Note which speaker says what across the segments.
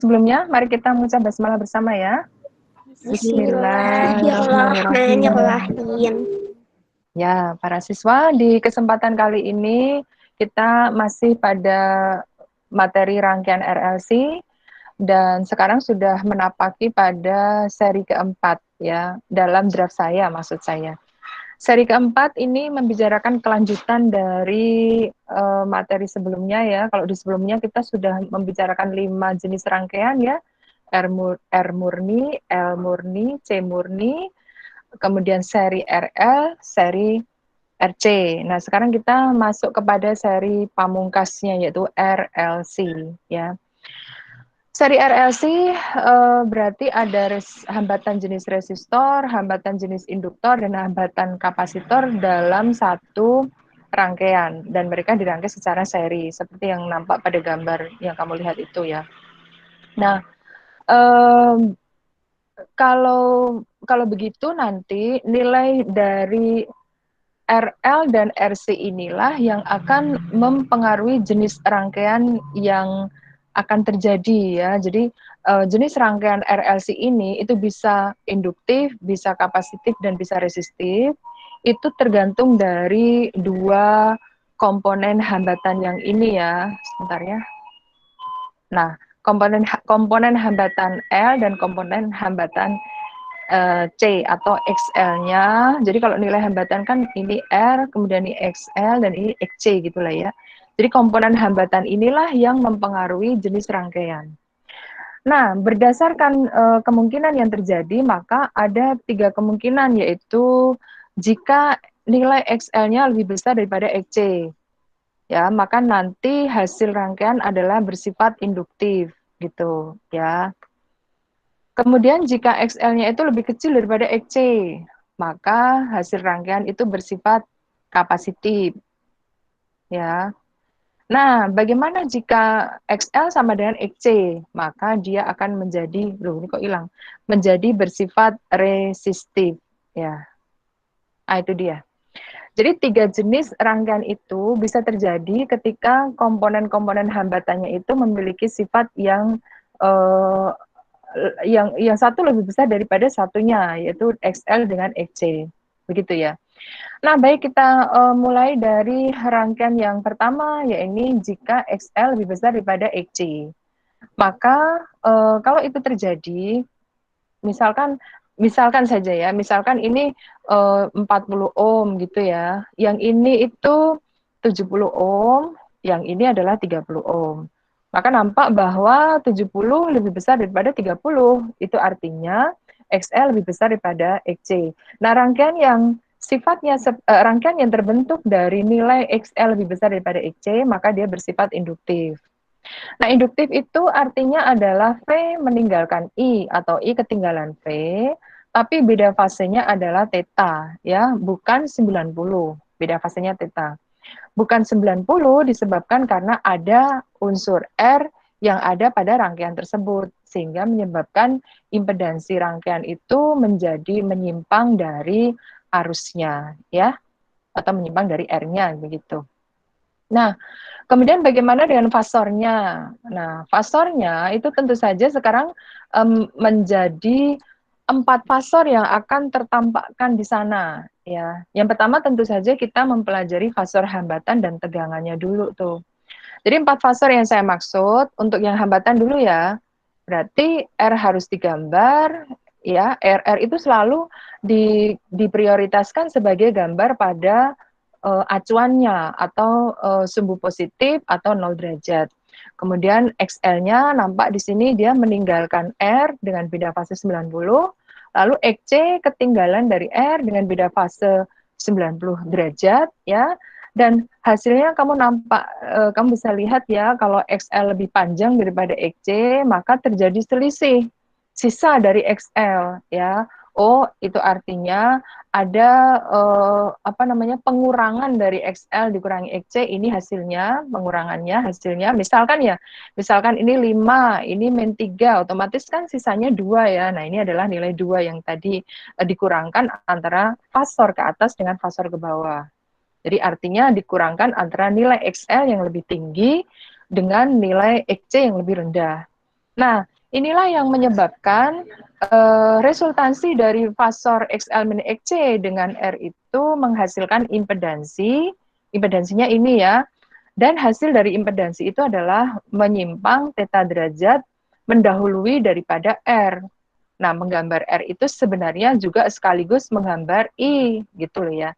Speaker 1: Sebelumnya, mari kita mengucap basmalah bersama ya. Bismillahirrahmanirrahim.
Speaker 2: Bismillahirrahmanirrahim.
Speaker 1: Ya, para siswa, di kesempatan kali ini kita masih pada materi rangkaian RLC dan sekarang sudah menapaki pada seri keempat ya, dalam draft saya maksud saya. Seri keempat ini membicarakan kelanjutan dari materi sebelumnya ya. Kalau di sebelumnya kita sudah membicarakan 5 jenis rangkaian ya. R murni, L murni, C murni, kemudian seri RL, seri RC. Nah, sekarang kita masuk kepada seri pamungkasnya yaitu RLC ya. Seri RLC berarti ada hambatan jenis resistor, hambatan jenis induktor, dan hambatan kapasitor dalam satu rangkaian. Dan mereka dirangkai secara seri, seperti yang nampak pada gambar yang kamu lihat itu ya. Nah, kalau begitu nanti nilai dari RL dan RC inilah yang akan mempengaruhi jenis rangkaian yang akan terjadi ya. Jadi jenis rangkaian RLC ini itu bisa induktif, bisa kapasitif dan bisa resistif. Itu tergantung dari dua komponen hambatan yang ini ya. Sebentar ya. Nah, komponen hambatan L dan komponen hambatan C atau XL-nya. Jadi kalau nilai hambatan kan ini R, kemudian ini XL, dan ini XC gitulah ya. Jadi komponen hambatan inilah yang mempengaruhi jenis rangkaian. Nah, berdasarkan kemungkinan yang terjadi, maka ada 3 kemungkinan, yaitu jika nilai XL-nya lebih besar daripada XC, ya, maka nanti hasil rangkaian adalah bersifat induktif, gitu, ya. Kemudian jika XL-nya itu lebih kecil daripada XC, maka hasil rangkaian itu bersifat kapasitif. Ya. Nah, bagaimana jika XL sama dengan XC? Maka dia akan menjadi, loh ini kok hilang, menjadi bersifat resistif. Ya. Nah, itu dia. Jadi 3 jenis rangkaian itu bisa terjadi ketika komponen-komponen hambatannya itu memiliki sifat eh, yang satu lebih besar daripada satunya, yaitu XL dengan XC. Begitu ya. Nah, baik kita mulai dari rangkaian yang pertama, yaitu jika XL lebih besar daripada XC. Maka kalau itu terjadi, misalkan saja ya, misalkan ini 40 ohm gitu ya. Yang ini itu 70 ohm, yang ini adalah 30 ohm. Maka nampak bahwa 70 lebih besar daripada 30. Itu artinya XL lebih besar daripada XC. Nah, rangkaian yang terbentuk dari nilai XL lebih besar daripada XC, maka dia bersifat induktif. Nah, induktif itu artinya adalah V meninggalkan I atau I ketinggalan V, tapi beda fasenya adalah theta, ya, bukan 90. Beda fasenya theta. Bukan 90 disebabkan karena ada unsur R yang ada pada rangkaian tersebut, sehingga menyebabkan impedansi rangkaian itu menjadi menyimpang dari arusnya, ya, atau menyimpang dari R-nya, begitu. Nah, kemudian bagaimana dengan fasornya? Nah, fasornya itu tentu saja sekarang menjadi 4 fasor yang akan tertampakkan di sana. Ya, yang pertama tentu saja kita mempelajari fasor hambatan dan tegangannya dulu tuh. Jadi 4 fasor yang saya maksud untuk yang hambatan dulu ya. Berarti R harus digambar, ya. R itu selalu diprioritaskan sebagai gambar pada acuannya atau sumbu positif atau 0 derajat. Kemudian XL-nya nampak di sini dia meninggalkan R dengan beda fase 90, lalu XC ketinggalan dari R dengan beda fase 90 derajat ya. Dan hasilnya kamu bisa lihat ya, kalau XL lebih panjang daripada XC, maka terjadi selisih sisa dari XL ya. Oh, itu artinya ada pengurangan dari XL dikurangi XC, ini hasilnya misalkan ini 5, ini min 3, otomatis kan sisanya 2 ya. Nah, ini adalah nilai 2 yang tadi dikurangkan antara fasor ke atas dengan fasor ke bawah. Jadi artinya dikurangkan antara nilai XL yang lebih tinggi dengan nilai XC yang lebih rendah. Nah, inilah yang menyebabkan resultansi dari fasor XL min XC dengan R itu menghasilkan impedansi, impedansinya ini ya, dan hasil dari impedansi itu adalah menyimpang theta derajat mendahului daripada R. Nah, menggambar R itu sebenarnya juga sekaligus menggambar I, gitu loh ya.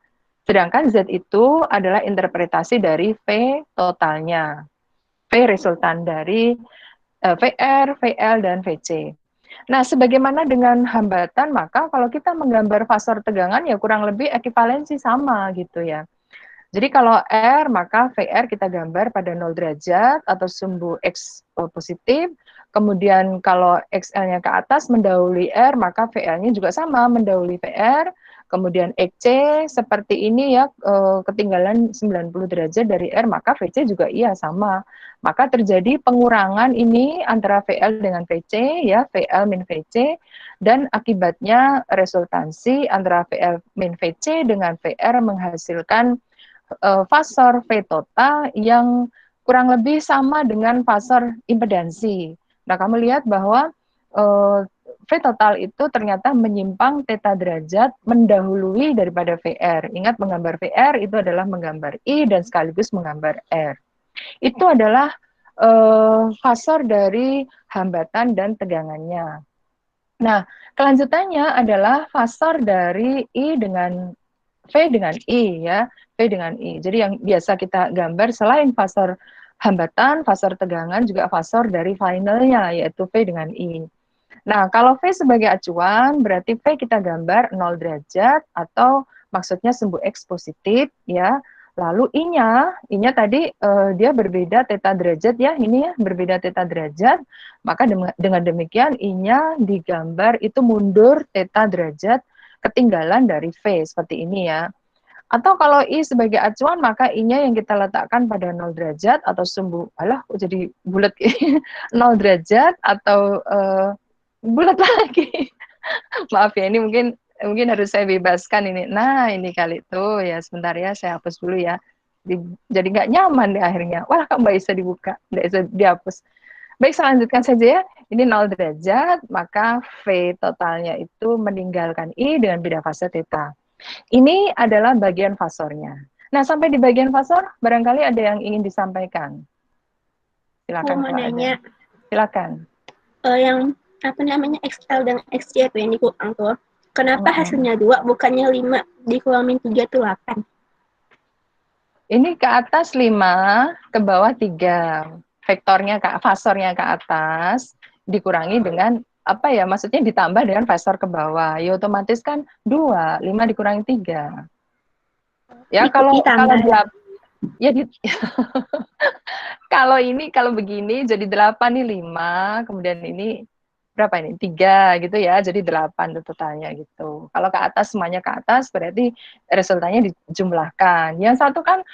Speaker 1: Sedangkan Z itu adalah interpretasi dari V totalnya. V resultan dari VR, VL, dan VC. Nah, sebagaimana dengan hambatan, maka kalau kita menggambar fasor tegangan ya kurang lebih ekivalensi sama gitu ya. Jadi kalau R, maka VR kita gambar pada 0 derajat atau sumbu X positif. Kemudian kalau XL-nya ke atas mendahului R, maka VL-nya juga sama, mendahului VR. Kemudian XC seperti ini ya, ketinggalan 90 derajat dari R, maka VC juga iya sama. Maka terjadi pengurangan ini antara VL dengan VC, ya VL min VC, dan akibatnya resultansi antara VL min VC dengan VR menghasilkan fasor V total yang kurang lebih sama dengan fasor impedansi. Nah, kamu lihat bahwa V total itu ternyata menyimpang theta derajat mendahului daripada VR. Ingat, menggambar VR itu adalah menggambar I dan sekaligus menggambar R. Itu adalah fasor dari hambatan dan tegangannya. Nah, kelanjutannya adalah fasor dari I dengan V dengan I ya, V dengan I. Jadi yang biasa kita gambar selain fasor hambatan, fasor tegangan juga fasor dari finalnya yaitu V dengan I. Nah, kalau V sebagai acuan berarti V kita gambar 0 derajat atau maksudnya sumbu X positif ya. Lalu I-nya tadi dia berbeda theta derajat ya, ini ya berbeda theta derajat. Maka dengan demikian I-nya digambar itu mundur theta derajat ketinggalan dari V seperti ini ya. Atau kalau I sebagai acuan, maka I-nya yang kita letakkan pada 0 derajat atau sumbu, alah jadi bulat 0 derajat atau bulat lagi. Maaf ya, ini mungkin harus saya bebaskan ini. Nah, ini kali itu ya sebentar ya, saya hapus dulu ya. Jadi nggak nyaman deh akhirnya. Wah, kok nggak bisa dibuka, nggak bisa dihapus. Baik, saya lanjutkan saja ya. Ini 0 derajat, maka V totalnya itu meninggalkan I dengan beda fase theta. Ini adalah bagian fasornya. Nah, sampai di bagian fasor, barangkali ada yang ingin disampaikan. Silakan kalau ada. Silakan.
Speaker 2: Yang apa namanya XL dan XC itu yang dikurang tuh. Kenapa hasilnya 2 bukannya 5 dikurangin 3 tuh 8?
Speaker 1: Ini ke atas 5, ke bawah 3. Vektornya fasornya ke atas dikurangi dengan apa ya? Maksudnya ditambah dengan fasor ke bawah. Ya otomatis kan 2, 5 dikurangi 3. Ya kalau dia ya kalau begini jadi 8 nih 5, kemudian ini berapa ini? 3 gitu ya, jadi 8 totalnya gitu. Kalau ke atas semuanya ke atas berarti resultannya dijumlahkan. Yang satu kan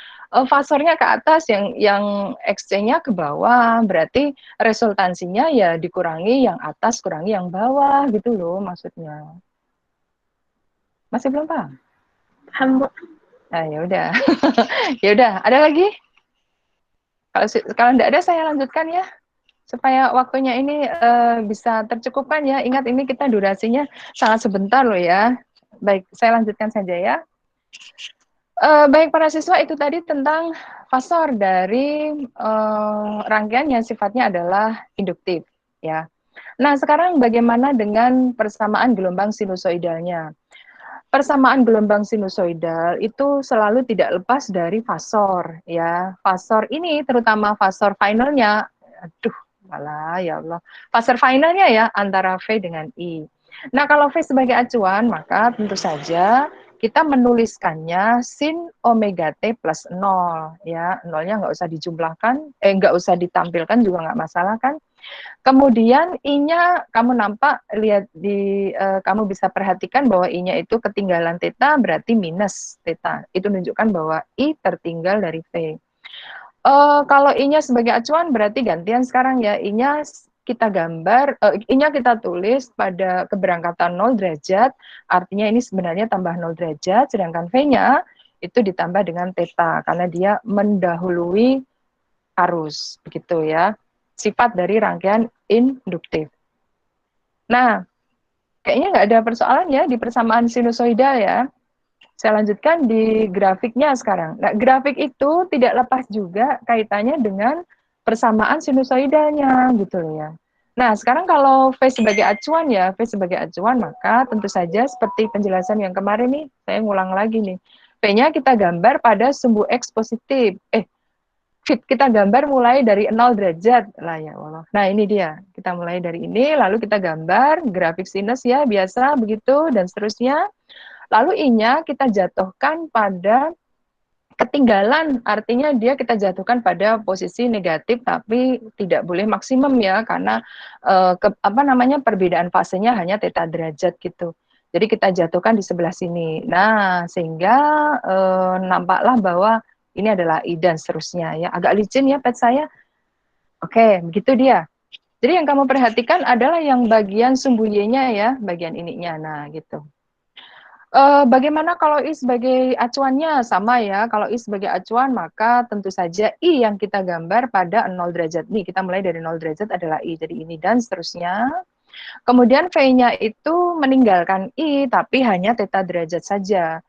Speaker 1: fasornya ke atas, yang XC-nya ke bawah, berarti resultansinya ya dikurangi yang atas kurangi yang bawah gitu loh maksudnya. Masih belum paham?
Speaker 2: Paham, Bu.
Speaker 1: Nah, ya udah. Ya udah, ada lagi? Kalau enggak ada saya lanjutkan ya, supaya waktunya ini bisa tercukupkan ya. Ingat ini kita durasinya sangat sebentar loh ya. Baik, saya lanjutkan saja ya. Baik para siswa, itu tadi tentang fasor dari rangkaian yang sifatnya adalah induktif ya. Nah, sekarang bagaimana dengan persamaan gelombang sinusoidalnya? Persamaan gelombang sinusoidal itu selalu tidak lepas dari fasor ya. Fasor ini terutama fasor finalnya, aduh malah ya Allah, fasor finalnya ya antara V dengan I. Nah, kalau V sebagai acuan, maka tentu saja kita menuliskannya sin omega T plus 0 ya. Nolnya nggak usah dijumlahkan, nggak usah ditampilkan juga nggak masalah kan. Kemudian I-nya kamu lihat kamu bisa perhatikan bahwa I-nya itu ketinggalan theta berarti minus theta. Itu menunjukkan bahwa I tertinggal dari V. Kalau I-nya sebagai acuan berarti gantian sekarang ya. I-nya kita gambar, I-nya kita tulis pada keberangkatan 0 derajat, artinya ini sebenarnya tambah 0 derajat, sedangkan V-nya itu ditambah dengan theta, karena dia mendahului arus, begitu ya. Sifat dari rangkaian induktif. Nah, kayaknya nggak ada persoalan ya di persamaan sinusoida ya. Saya lanjutkan di grafiknya sekarang. Nah, grafik itu tidak lepas juga kaitannya dengan persamaan sinusoidanya gitu loh ya. Nah, sekarang kalau V sebagai acuan ya, V sebagai acuan maka tentu saja seperti penjelasan yang kemarin nih, saya ngulang lagi nih. V-nya kita gambar pada sumbu X positif. Kita gambar mulai dari 0 derajat lah ya Allah. Nah, ini dia. Kita mulai dari ini, lalu kita gambar grafik sinus ya, biasa begitu, dan seterusnya. Lalu I-nya kita jatuhkan pada ketinggalan, artinya dia kita jatuhkan pada posisi negatif, tapi tidak boleh maksimum ya, karena perbedaan fasenya hanya theta derajat gitu. Jadi kita jatuhkan di sebelah sini. Nah, sehingga nampaklah bahwa ini adalah I dan seterusnya ya. Agak licin ya pet saya. Oke, begitu dia. Jadi yang kamu perhatikan adalah yang bagian sumbu Y-nya ya, bagian ininya. Nah, gitu. Bagaimana kalau I sebagai acuannya? Sama ya, kalau I sebagai acuan maka tentu saja I yang kita gambar pada 0 derajat. Nih, kita mulai dari 0 derajat adalah I, jadi ini dan seterusnya. Kemudian V-nya itu meninggalkan I, tapi hanya theta derajat saja.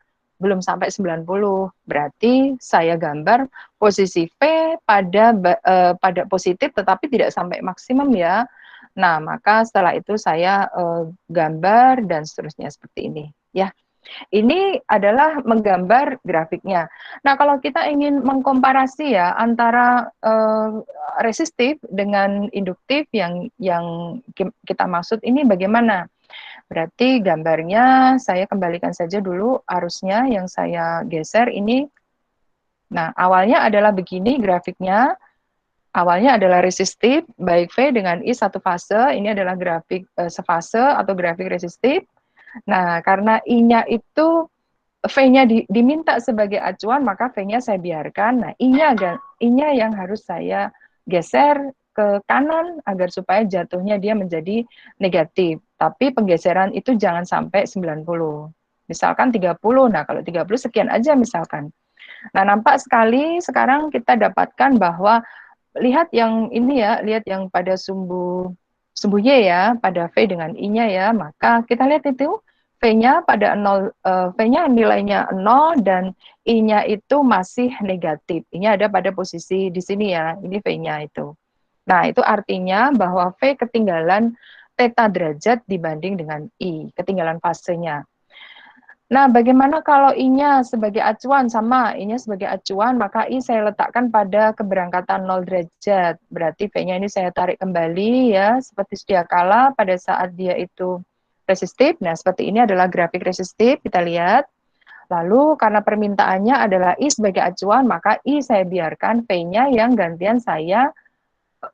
Speaker 1: Belum sampai 90. Berarti saya gambar posisi V pada positif tetapi tidak sampai maksimum ya. Nah, maka setelah itu saya gambar dan seterusnya seperti ini. Ya, ini adalah menggambar grafiknya. Nah, kalau kita ingin mengkomparasi ya antara resistif dengan induktif yang kita maksud ini bagaimana? Berarti gambarnya saya kembalikan saja dulu arusnya yang saya geser ini. Nah, awalnya adalah begini grafiknya. Awalnya adalah resistif, baik V dengan I satu fase. Ini adalah grafik sefase atau grafik resistif. Nah, karena I-nya itu V-nya diminta sebagai acuan, maka V-nya saya biarkan. Nah, I-nya yang harus saya geser ke kanan agar supaya jatuhnya dia menjadi negatif. Tapi penggeseran itu jangan sampai 90. Misalkan 30. Nah, kalau 30 sekian aja misalkan. Nah, nampak sekali sekarang kita dapatkan bahwa lihat yang ini ya, lihat yang pada sumbu sumbu Y ya, pada V dengan I-nya ya, maka kita lihat itu V-nya pada 0, V-nya nilainya 0 dan I-nya itu masih negatif. I-nya ada pada posisi di sini ya, ini V-nya itu. Nah, itu artinya bahwa V ketinggalan theta derajat dibanding dengan I, ketinggalan fasenya. Nah, bagaimana kalau I-nya sebagai acuan? Sama, I-nya sebagai acuan, maka I saya letakkan pada keberangkatan 0 derajat. Berarti V-nya ini saya tarik kembali ya, seperti sedia kala pada saat dia itu resistif. Nah, seperti ini adalah grafik resistif, kita lihat. Lalu karena permintaannya adalah I sebagai acuan, maka I saya biarkan V-nya yang gantian saya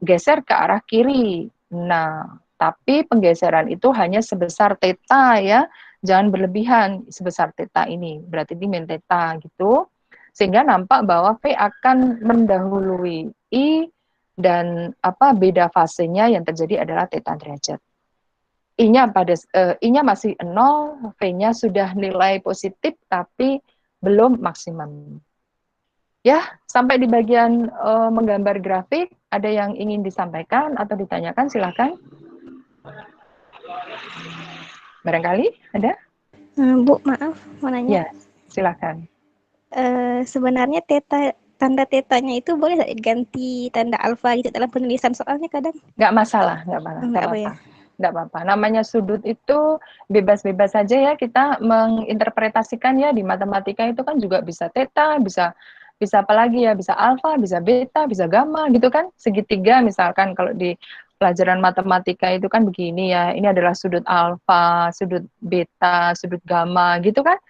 Speaker 1: geser ke arah kiri. Nah, tapi penggeseran itu hanya sebesar theta ya, jangan berlebihan sebesar theta ini, berarti ini min theta gitu. Sehingga nampak bahwa V akan mendahului I dan beda fasenya yang terjadi adalah theta derajat. I-nya masih 0, V-nya sudah nilai positif tapi belum maksimum. Ya, sampai di bagian menggambar grafik, ada yang ingin disampaikan atau ditanyakan, silakan. Barangkali ada?
Speaker 2: Bu, maaf, mau nanya.
Speaker 1: Ya, silakan.
Speaker 2: Sebenarnya tanda tetanya itu boleh ganti tanda alfa gitu dalam penulisan soalnya kadang
Speaker 1: Nggak masalah, nggak masalah, nggak
Speaker 2: apa
Speaker 1: apa-apa.
Speaker 2: ya.
Speaker 1: Nggak apa-apa. Namanya sudut itu bebas-bebas saja ya kita menginterpretasikan ya di matematika itu kan juga bisa theta, bisa bisa apa lagi ya, bisa alfa, bisa beta, bisa gamma gitu kan. Segitiga misalkan kalau di pelajaran matematika itu kan begini ya, ini adalah sudut alfa, sudut beta, sudut gamma gitu kan.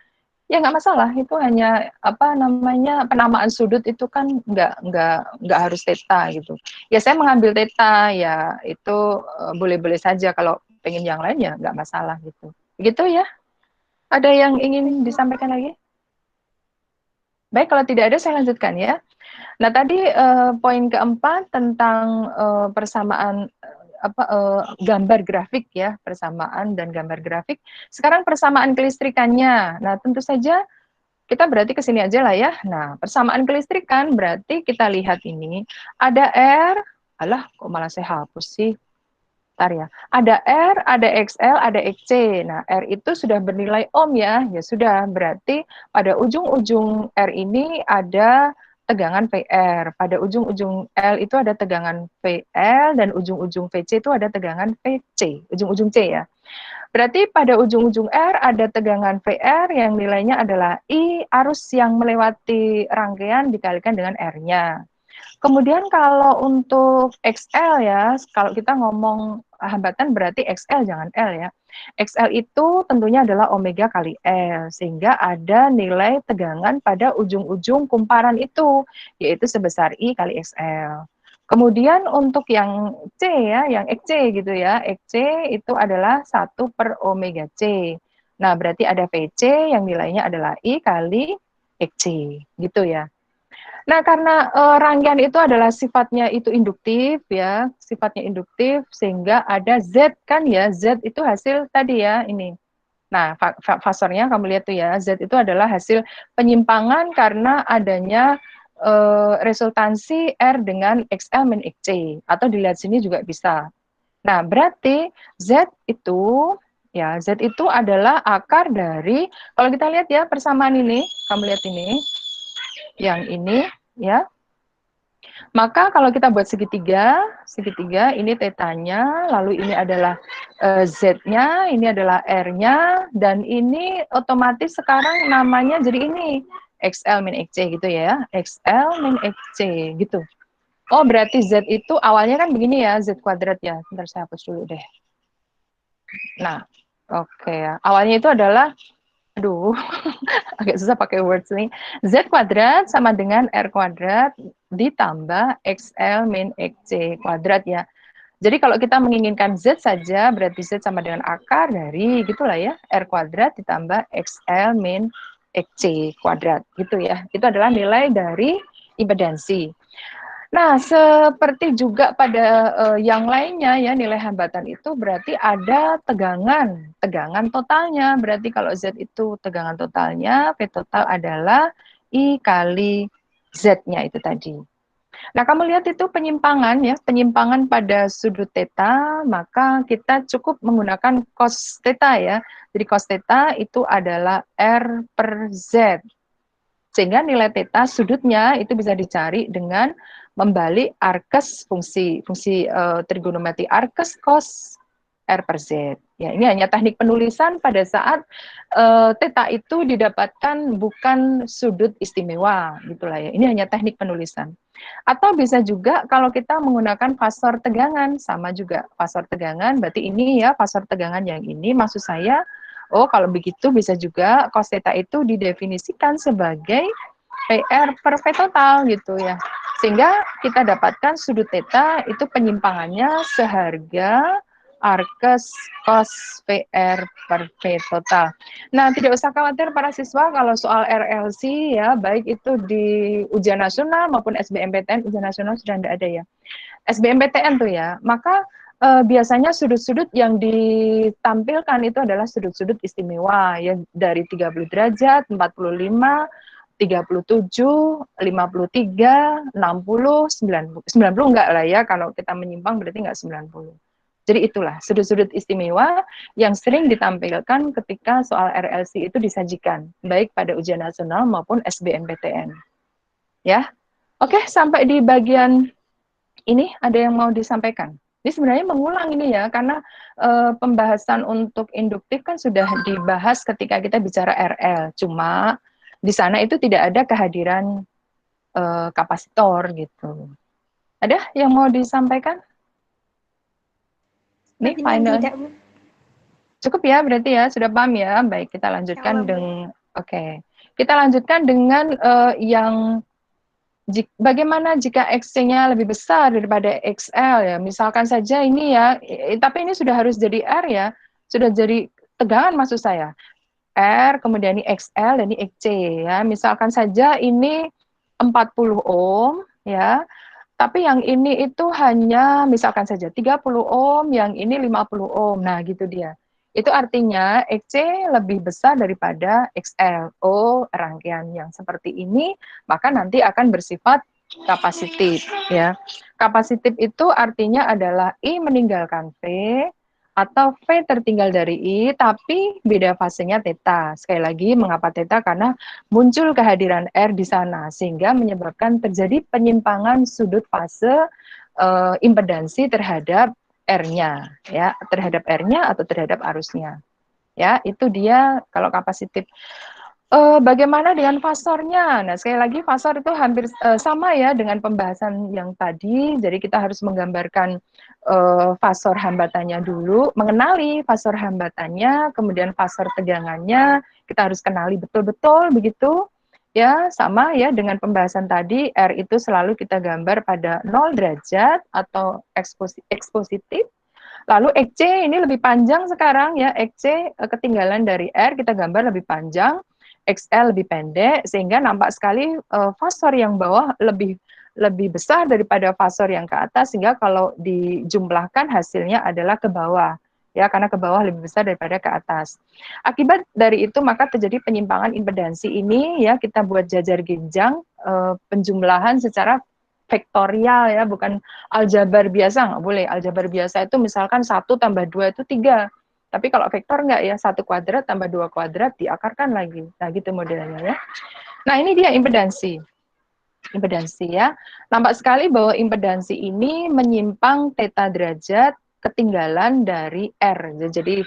Speaker 1: Ya nggak masalah, itu hanya penamaan sudut itu kan nggak harus theta gitu. Ya saya mengambil theta ya itu boleh-boleh saja, kalau pengen yang lain ya nggak masalah gitu. Begitu ya. Ada yang ingin disampaikan lagi? Baik, kalau tidak ada saya lanjutkan ya. Nah tadi poin keempat tentang persamaan gambar grafik ya, persamaan dan gambar grafik. Sekarang persamaan kelistrikannya. Nah tentu saja kita berarti ke sini aja lah ya. Nah, persamaan kelistrikan berarti kita lihat ini ada R. Alah, kok malah saya hapus sih? Bentar ya. Ada R, ada XL, ada XC. Nah, R itu sudah bernilai ohm ya. Ya sudah, berarti pada ujung-ujung R ini ada tegangan PR. Pada ujung-ujung L itu ada tegangan VL dan ujung-ujung VC itu ada tegangan VC. Ujung-ujung C ya. Berarti pada ujung-ujung R ada tegangan VR yang nilainya adalah I arus yang melewati rangkaian dikalikan dengan R-nya. Kemudian kalau untuk XL ya, kalau kita ngomong hambatan berarti XL jangan L ya. XL itu tentunya adalah omega kali L, sehingga ada nilai tegangan pada ujung-ujung kumparan itu, yaitu sebesar I kali XL. Kemudian untuk yang C ya, yang XC gitu ya, XC itu adalah 1 per omega C. Nah, berarti ada VC yang nilainya adalah I kali XC, gitu ya. Nah, karena rangkaian itu adalah sifatnya itu induktif ya, sifatnya induktif sehingga ada Z kan ya, Z itu hasil tadi ya ini. Nah, fasornya kamu lihat tuh ya, Z itu adalah hasil penyimpangan karena adanya resultansi R dengan XL min XC atau dilihat sini juga bisa. Nah, berarti Z itu ya, Z itu adalah akar dari kalau kita lihat ya persamaan ini, kamu lihat ini, yang ini ya. Maka kalau kita buat segitiga, segitiga ini tetanya, lalu ini adalah Z-nya, ini adalah R-nya, dan ini otomatis sekarang namanya jadi ini, XL min XC gitu ya, XL min XC gitu. Oh, berarti Z itu awalnya kan begini ya, Z kuadrat ya. Bentar saya hapus dulu deh. Nah, oke ya. Awalnya itu adalah, aduh, agak susah pakai words nih. Z kuadrat sama dengan R kuadrat ditambah XL min XC kuadrat ya. Jadi kalau kita menginginkan Z saja, berarti Z sama dengan akar dari, gitulah ya, R kuadrat ditambah XL min XC kuadrat, gitu ya. Itu adalah nilai dari impedansi. Nah, seperti juga pada yang lainnya ya, nilai hambatan itu berarti ada tegangan, tegangan totalnya. Berarti kalau Z itu tegangan totalnya, P total adalah I kali Z-nya itu tadi. Nah, kamu lihat itu penyimpangan ya, penyimpangan pada sudut theta, maka kita cukup menggunakan cos theta ya. Jadi cos theta itu adalah R per Z. Sehingga nilai theta sudutnya itu bisa dicari dengan membalik arkes fungsi trigonometri arkes cos R per Z. Ya, ini hanya teknik penulisan pada saat theta itu didapatkan bukan sudut istimewa gitulah ya. Ini hanya teknik penulisan. Atau bisa juga kalau kita menggunakan fasor tegangan, sama juga fasor tegangan, berarti ini ya fasor tegangan yang ini maksud saya, oh kalau begitu bisa juga cos theta itu didefinisikan sebagai PR per V total gitu ya. Sehingga kita dapatkan sudut theta itu penyimpangannya seharga arkes cos PR per V total. Nah, tidak usah khawatir para siswa kalau soal RLC ya, baik itu di ujian nasional maupun SBMPTN, ujian nasional sudah tidak ada ya. SBMPTN tuh ya, maka biasanya sudut-sudut yang ditampilkan itu adalah sudut-sudut istimewa ya dari 30 derajat, 45, 37, 53, 60, 90. 90 enggak lah ya, kalau kita menyimpang berarti enggak 90. Jadi itulah sudut-sudut istimewa yang sering ditampilkan ketika soal RLC itu disajikan, baik pada ujian nasional maupun SBMPTN. Ya, oke, sampai di bagian ini ada yang mau disampaikan. Ini sebenarnya mengulang ini ya, karena pembahasan untuk induktif kan sudah dibahas ketika kita bicara RL. Cuma di sana itu tidak ada kehadiran kapasitor gitu. Ada yang mau disampaikan? Ini final.
Speaker 2: Tidak, Bu.
Speaker 1: Cukup ya, berarti ya sudah paham ya. Baik, kita lanjutkan dengan kita lanjutkan dengan yang bagaimana jika XC-nya lebih besar daripada XL ya. Misalkan saja ini ya, tapi ini sudah harus jadi R ya. Sudah jadi tegangan maksud saya. R, kemudian ini XL dan ini XC ya. Misalkan saja ini 40 ohm ya. Tapi yang ini itu hanya misalkan saja 30 ohm, yang ini 50 ohm. Nah, gitu dia. Itu artinya XC lebih besar daripada XL. Oh, rangkaian yang seperti ini maka nanti akan bersifat kapasitif ya. Kapasitif itu artinya adalah I meninggalkan V atau V tertinggal dari I tapi beda fasenya theta. Sekali lagi mengapa theta? Karena muncul kehadiran R di sana sehingga menyebabkan terjadi penyimpangan sudut fase impedansi terhadap R-nya ya, terhadap R-nya atau terhadap arusnya. Ya, itu dia kalau kapasitif. Bagaimana dengan fasornya? Nah, sekali lagi fasor itu hampir sama ya dengan pembahasan yang tadi. Jadi kita harus menggambarkan fasor hambatannya dulu, mengenali fasor hambatannya, kemudian fasor tegangannya, kita harus kenali betul-betul begitu. Ya, sama ya dengan pembahasan tadi, R itu selalu kita gambar pada 0 derajat atau ekspositif. Lalu XC ini lebih panjang sekarang ya, XC ketinggalan dari R kita gambar lebih panjang, XL lebih pendek sehingga nampak sekali fasor yang bawah lebih besar daripada fasor yang ke atas sehingga kalau dijumlahkan hasilnya adalah ke bawah ya karena ke bawah lebih besar daripada ke atas. Akibat dari itu maka terjadi penyimpangan impedansi ini ya kita buat jajar genjang penjumlahan secara vektorial ya bukan aljabar biasa nggak boleh. Aljabar biasa itu misalkan 1 tambah 2 itu 3. Tapi kalau vektor enggak ya, 1 kuadrat tambah 2 kuadrat diakarkan lagi. Nah, gitu modelnya ya. Nah, ini dia impedansi. Impedansi ya. Nampak sekali bahwa impedansi ini menyimpang theta derajat ketinggalan dari R. Jadi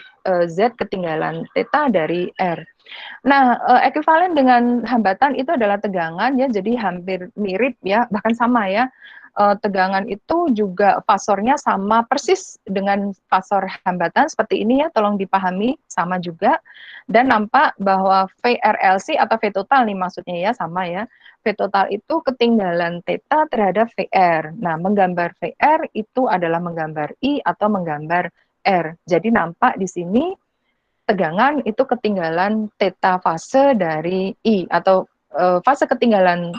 Speaker 1: Z ketinggalan theta dari R. Nah, ekuivalen dengan hambatan itu adalah tegangan ya, jadi hampir mirip ya, bahkan sama ya. Tegangan itu juga fasornya sama persis dengan fasor hambatan seperti ini ya, tolong dipahami sama juga. Dan nampak bahwa VRLC atau V total nih maksudnya ya, sama ya. V total itu ketinggalan theta terhadap VR. Nah, menggambar VR itu adalah menggambar I atau menggambar R. Jadi nampak di sini tegangan itu ketinggalan theta fase dari I atau fase ketinggalan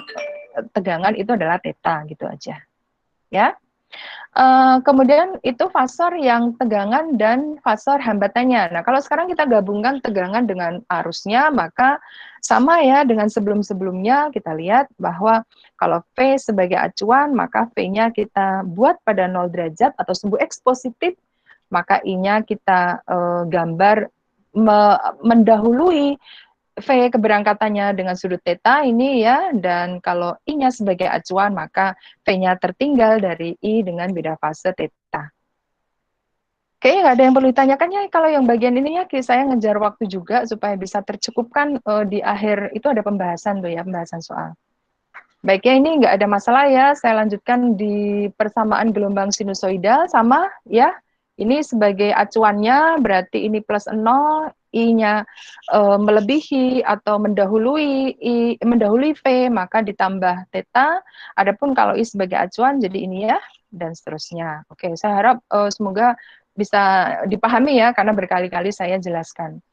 Speaker 1: tegangan itu adalah theta gitu aja ya. Kemudian itu fasor yang tegangan dan fasor hambatannya. Nah, kalau sekarang kita gabungkan tegangan dengan arusnya, maka sama ya dengan sebelum-sebelumnya kita lihat bahwa kalau V sebagai acuan, maka V-nya kita buat pada 0 derajat atau sumbu X positif, maka I-nya kita gambar mendahului V keberangkatannya dengan sudut theta ini ya, dan kalau I-nya sebagai acuan maka V-nya tertinggal dari I dengan beda fase theta. Kayaknya nggak ada yang perlu ditanyakan ya, kalau yang bagian ini ya saya ngejar waktu juga supaya bisa tercukupkan di akhir itu ada pembahasan tuh ya, pembahasan soal. Baiknya ini nggak ada masalah ya, saya lanjutkan di persamaan gelombang sinusoidal sama ya. Ini sebagai acuannya berarti ini plus 0, I-nya melebihi atau mendahului V, maka ditambah theta. Adapun kalau I sebagai acuan jadi ini ya, dan seterusnya. Oke, saya harap semoga bisa dipahami ya, karena berkali-kali saya jelaskan.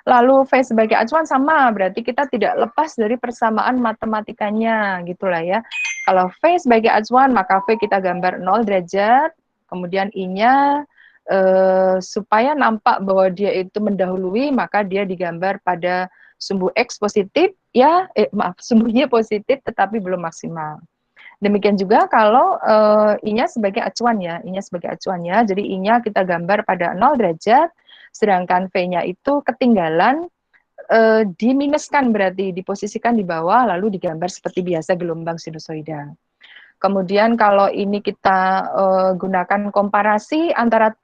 Speaker 1: Lalu V sebagai acuan sama, berarti kita tidak lepas dari persamaan matematikanya, gitulah ya. Kalau V sebagai acuan, maka V kita gambar 0 derajat, kemudian I-nya supaya nampak bahwa dia itu mendahului, maka dia digambar pada sumbu X positif, ya, sumbunya positif tetapi belum maksimal. Demikian juga kalau I-nya sebagai acuan ya, I-nya sebagai acuan ya, jadi I-nya kita gambar pada 0 derajat, sedangkan V-nya itu ketinggalan diminuskan berarti diposisikan di bawah lalu digambar seperti biasa gelombang sinusoidal. Kemudian kalau ini kita gunakan komparasi antara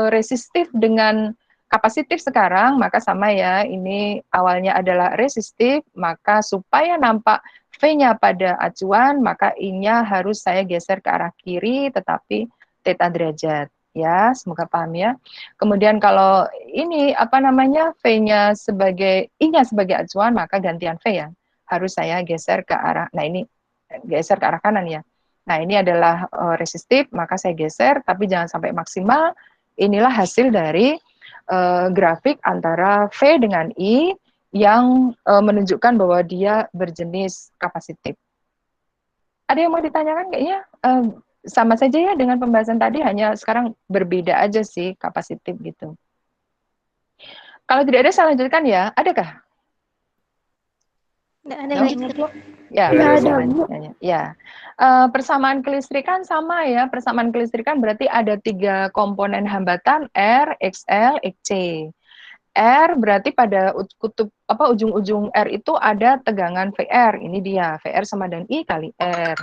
Speaker 1: resistif dengan kapasitif sekarang, maka sama ya, ini awalnya adalah resistif, maka supaya nampak V-nya pada acuan, maka I-nya harus saya geser ke arah kiri, tetapi theta derajat. Ya, semoga paham ya. Kemudian kalau ini apa namanya V-nya sebagai I-nya sebagai acuan, maka gantian V ya. Harus saya geser ke arah. Nah, ini geser ke arah kanan ya. Nah, ini adalah resistif, maka saya geser tapi jangan sampai maksimal. Inilah hasil dari grafik antara V dengan I yang menunjukkan bahwa dia berjenis kapasitif. Ada yang mau ditanyakan kayaknya? Sama saja ya dengan pembahasan tadi, hanya sekarang berbeda aja sih kapasitif gitu. Kalau tidak ada saya lanjutkan ya, adakah?
Speaker 2: Nggak ada
Speaker 1: No?
Speaker 2: kayaknya, Bu.
Speaker 1: Ya,
Speaker 2: Nggak
Speaker 1: bagus
Speaker 2: ada,
Speaker 1: ya,
Speaker 2: Bu.
Speaker 1: ya. Persamaan kelistrikan sama ya. Persamaan kelistrikan berarti ada 3 komponen hambatan R, XL, XC. R berarti pada kutub ujung-ujung R itu ada tegangan VR. Ini dia, VR sama dengan I kali R.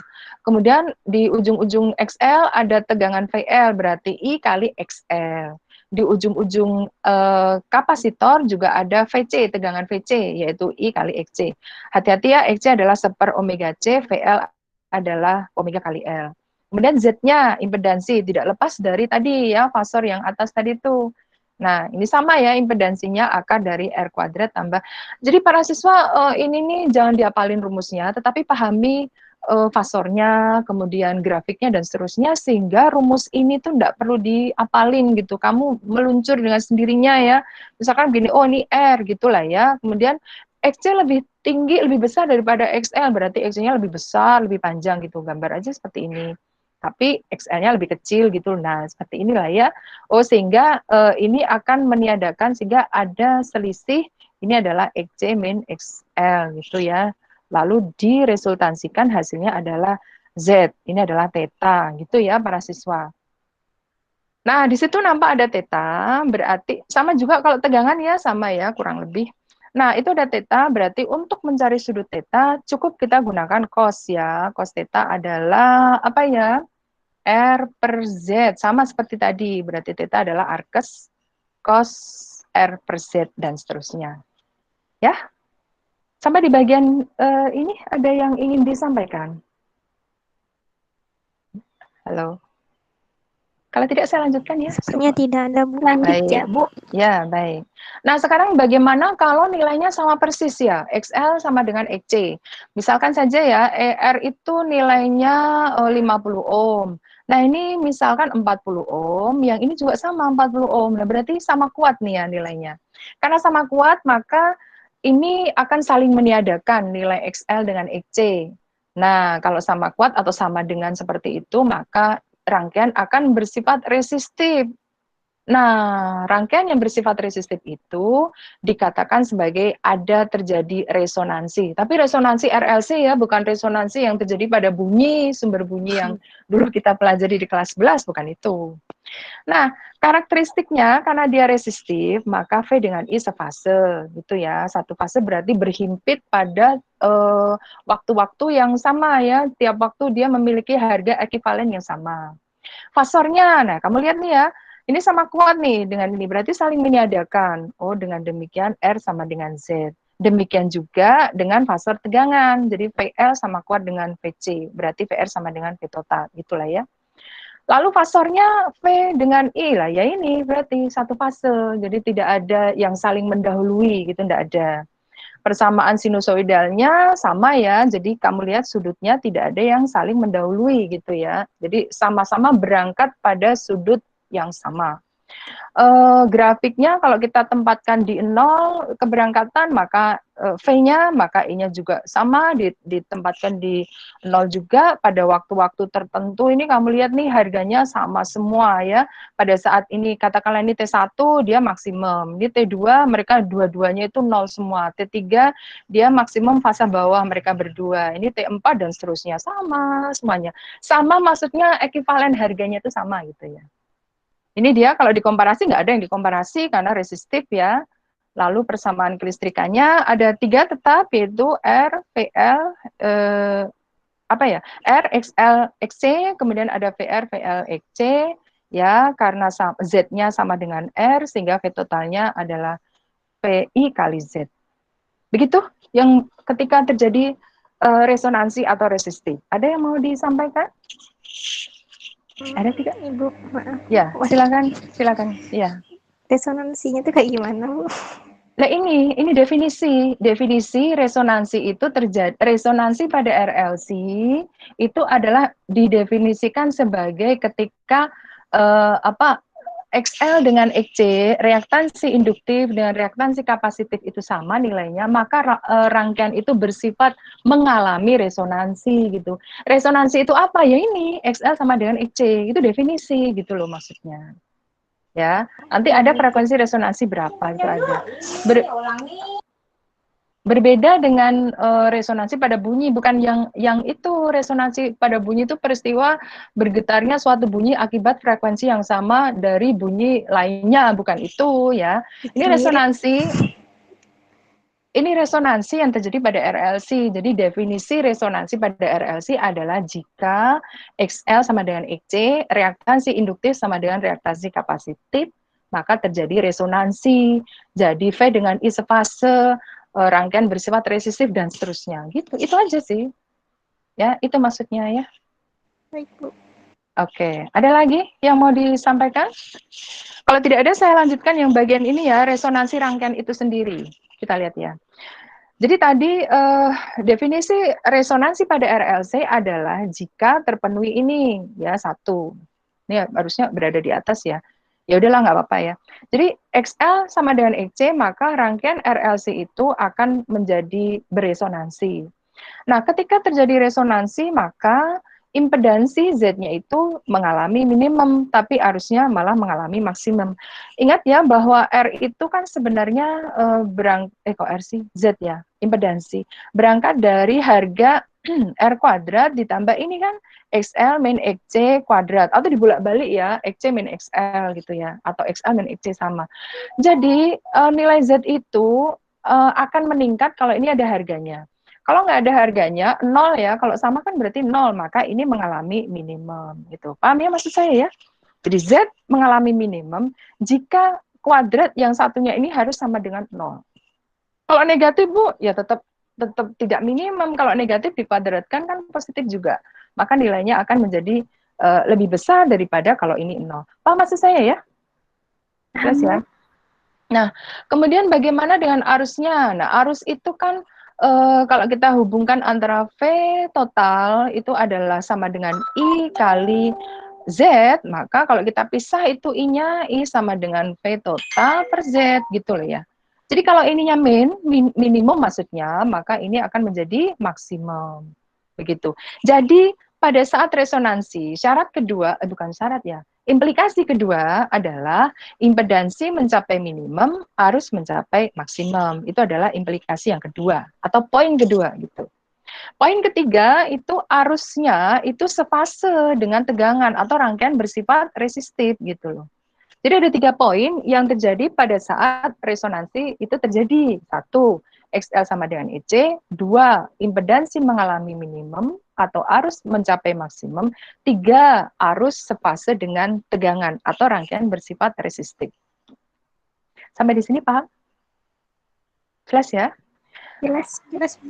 Speaker 1: Kemudian di ujung-ujung XL ada tegangan VL berarti I kali XL. Di ujung-ujung kapasitor juga ada VC, tegangan VC yaitu I kali XC. Hati-hati ya, XC adalah seper omega C, VL adalah omega kali L. Kemudian Z-nya impedansi tidak lepas dari tadi ya fasor yang atas tadi itu. Nah, ini sama ya impedansinya akar dari R kuadrat tambah. Jadi para siswa ini nih jangan diapalin rumusnya, tetapi pahami fasornya, kemudian grafiknya dan seterusnya sehingga rumus ini tuh enggak perlu diapalin gitu. Kamu meluncur dengan sendirinya ya. Misalkan gini, oh ini R gitulah ya. Kemudian XC lebih tinggi, lebih besar daripada XL, berarti XC-nya lebih besar, lebih panjang gitu. Gambar aja seperti ini. Tapi XL-nya lebih kecil gitu. Nah, seperti inilah ya. Oh, sehingga ini akan meniadakan sehingga ada selisih, ini adalah XC min XL gitu ya. Lalu diresultansikan hasilnya adalah Z, ini adalah theta gitu ya para siswa. Nah, di situ nampak ada theta, berarti sama juga kalau tegangan ya, sama ya kurang lebih. Nah, itu ada theta, berarti untuk mencari sudut theta cukup kita gunakan cos ya. Cos theta adalah apa ya? R per Z, sama seperti tadi, berarti theta adalah arkes cos R per Z, dan seterusnya. Ya, sampai di bagian ini ada yang ingin disampaikan? Halo? Kalau tidak saya lanjutkan ya.
Speaker 2: Sepertinya tidak ada, Bu.
Speaker 1: Lanjut
Speaker 2: ya, Bu.
Speaker 1: Ya, baik. Nah, sekarang bagaimana kalau nilainya sama persis ya? XL sama dengan XC. Misalkan saja ya, ER itu nilainya 50 ohm. Nah, ini misalkan 40 ohm, yang ini juga sama 40 ohm. Nah, berarti sama kuat nih ya nilainya. Karena sama kuat, maka ini akan saling meniadakan nilai XL dengan XC. Nah, kalau sama kuat atau sama dengan seperti itu, maka rangkaian akan bersifat resistif. Nah, rangkaian yang bersifat resistif itu dikatakan sebagai ada terjadi resonansi. Tapi resonansi RLC ya, bukan resonansi yang terjadi pada bunyi, sumber bunyi yang dulu kita pelajari di kelas 11, bukan itu. Nah, karakteristiknya karena dia resistif, maka V dengan I sefase gitu ya. Satu fase berarti berhimpit pada waktu-waktu yang sama ya. Tiap waktu dia memiliki harga ekivalen yang sama. Fasornya, nah kamu lihat nih ya, ini sama kuat nih dengan ini, berarti saling meniadakan. Oh, dengan demikian R sama dengan Z. Demikian juga dengan fasor tegangan, jadi VL sama kuat dengan VC, berarti VR sama dengan V total, gitulah ya. Lalu fasornya V dengan I lah, ya ini berarti satu fase, jadi tidak ada yang saling mendahului gitu, tidak ada. Persamaan sinusoidalnya sama ya, jadi kamu lihat sudutnya tidak ada yang saling mendahului gitu ya. Jadi sama-sama berangkat pada sudut yang sama. Grafiknya kalau kita tempatkan di 0 keberangkatan, maka V-nya, maka I-nya juga sama, ditempatkan di 0 juga pada waktu-waktu tertentu. Ini kamu lihat nih harganya sama semua ya. Pada saat ini katakanlah ini T1 dia maksimum, ini T2 mereka dua-duanya itu 0 semua, T3 dia maksimum fase bawah mereka berdua, ini T4 dan seterusnya sama semuanya. Sama maksudnya ekivalen harganya itu sama gitu ya. Ini dia kalau dikomparasi nggak ada yang dikomparasi karena resistif ya. Lalu persamaan kelistrikannya ada 3 tetap yaitu R, VL, apa ya? R, XL, XC, kemudian ada VR, VL, XC ya karena Z-nya sama dengan R sehingga V totalnya adalah VI kali Z. Begitu yang ketika terjadi resonansi atau resistif. Ada yang mau disampaikan? Ada tidak?
Speaker 2: Ibu, maaf.
Speaker 1: Ya, silakan, silakan. Ya.
Speaker 2: Resonansinya itu kayak gimana, Bu?
Speaker 1: Nah ini definisi resonansi itu terjadi, resonansi pada RLC itu adalah didefinisikan sebagai ketika XL dengan XC, reaktansi induktif dengan reaktansi kapasitif itu sama nilainya, maka rangkaian itu bersifat mengalami resonansi gitu. Resonansi itu apa? Ya ini XL sama dengan XC, itu definisi gitu loh maksudnya. Ya, nanti ada frekuensi resonansi berapa itu ada. Berbeda dengan resonansi pada bunyi, bukan yang itu resonansi pada bunyi itu peristiwa bergetarnya suatu bunyi akibat frekuensi yang sama dari bunyi lainnya, bukan itu ya.
Speaker 2: Mirip.
Speaker 1: Ini resonansi yang terjadi pada RLC. Jadi definisi resonansi pada RLC adalah jika XL sama dengan XC, reaktansi induktif sama dengan reaktansi kapasitif, maka terjadi resonansi. Jadi V dengan I sefase, rangkaian bersifat resistif dan seterusnya. Gitu. Itu aja sih. Ya, itu maksudnya ya.
Speaker 2: Baik, Bu.
Speaker 1: Oke, ada lagi yang mau disampaikan? Kalau tidak ada, saya lanjutkan yang bagian ini ya, resonansi rangkaian itu sendiri. Kita lihat ya. Jadi tadi definisi resonansi pada RLC adalah jika terpenuhi ini ya satu. Ini harusnya berada di atas ya. Ya udahlah nggak apa-apa ya. Jadi XL sama dengan XC maka rangkaian RLC itu akan menjadi beresonansi. Nah, ketika terjadi resonansi, maka impedansi Z-nya itu mengalami minimum, tapi arusnya malah mengalami maksimum. Ingat ya bahwa R itu kan sebenarnya kok R sih? Z ya, impedansi. Berangkat dari harga R kuadrat ditambah ini kan XL min XC kuadrat, atau dibolak-balik ya, XC min XL gitu ya, atau XL min XC sama. Jadi nilai Z itu akan meningkat kalau ini ada harganya. Kalau nggak ada harganya, nol ya. Kalau sama kan berarti nol, maka ini mengalami minimum. Gitu. Paham ya maksud saya ya? Jadi Z mengalami minimum jika kuadrat yang satunya ini harus sama dengan nol. Kalau negatif, Bu, ya tetap tidak minimum. Kalau negatif dikuadratkan kan positif juga. Maka nilainya akan menjadi lebih besar daripada kalau ini nol. Paham maksud saya ya? Jelas ya? Nah, kemudian bagaimana dengan arusnya? Nah, arus itu kan kalau kita hubungkan antara V total itu adalah sama dengan I kali Z, maka kalau kita pisah itu I-nya, I sama dengan V total per Z gitu loh ya. Jadi kalau ininya minimum maksudnya, maka ini akan menjadi maksimum. Begitu. Jadi pada saat resonansi, syarat kedua, bukan syarat ya, implikasi kedua adalah impedansi mencapai minimum, arus mencapai maksimum. Itu adalah implikasi yang kedua atau poin kedua gitu. Poin ketiga itu arusnya itu sefase dengan tegangan atau rangkaian bersifat resistif gitu loh. Jadi ada 3 poin yang terjadi pada saat resonansi itu terjadi. Satu, XL sama dengan EC. Dua, impedansi mengalami minimum atau arus mencapai maksimum. Tiga, arus sefase dengan tegangan atau rangkaian bersifat resistif. Sampai di sini paham? Jelas ya?
Speaker 2: Jelas.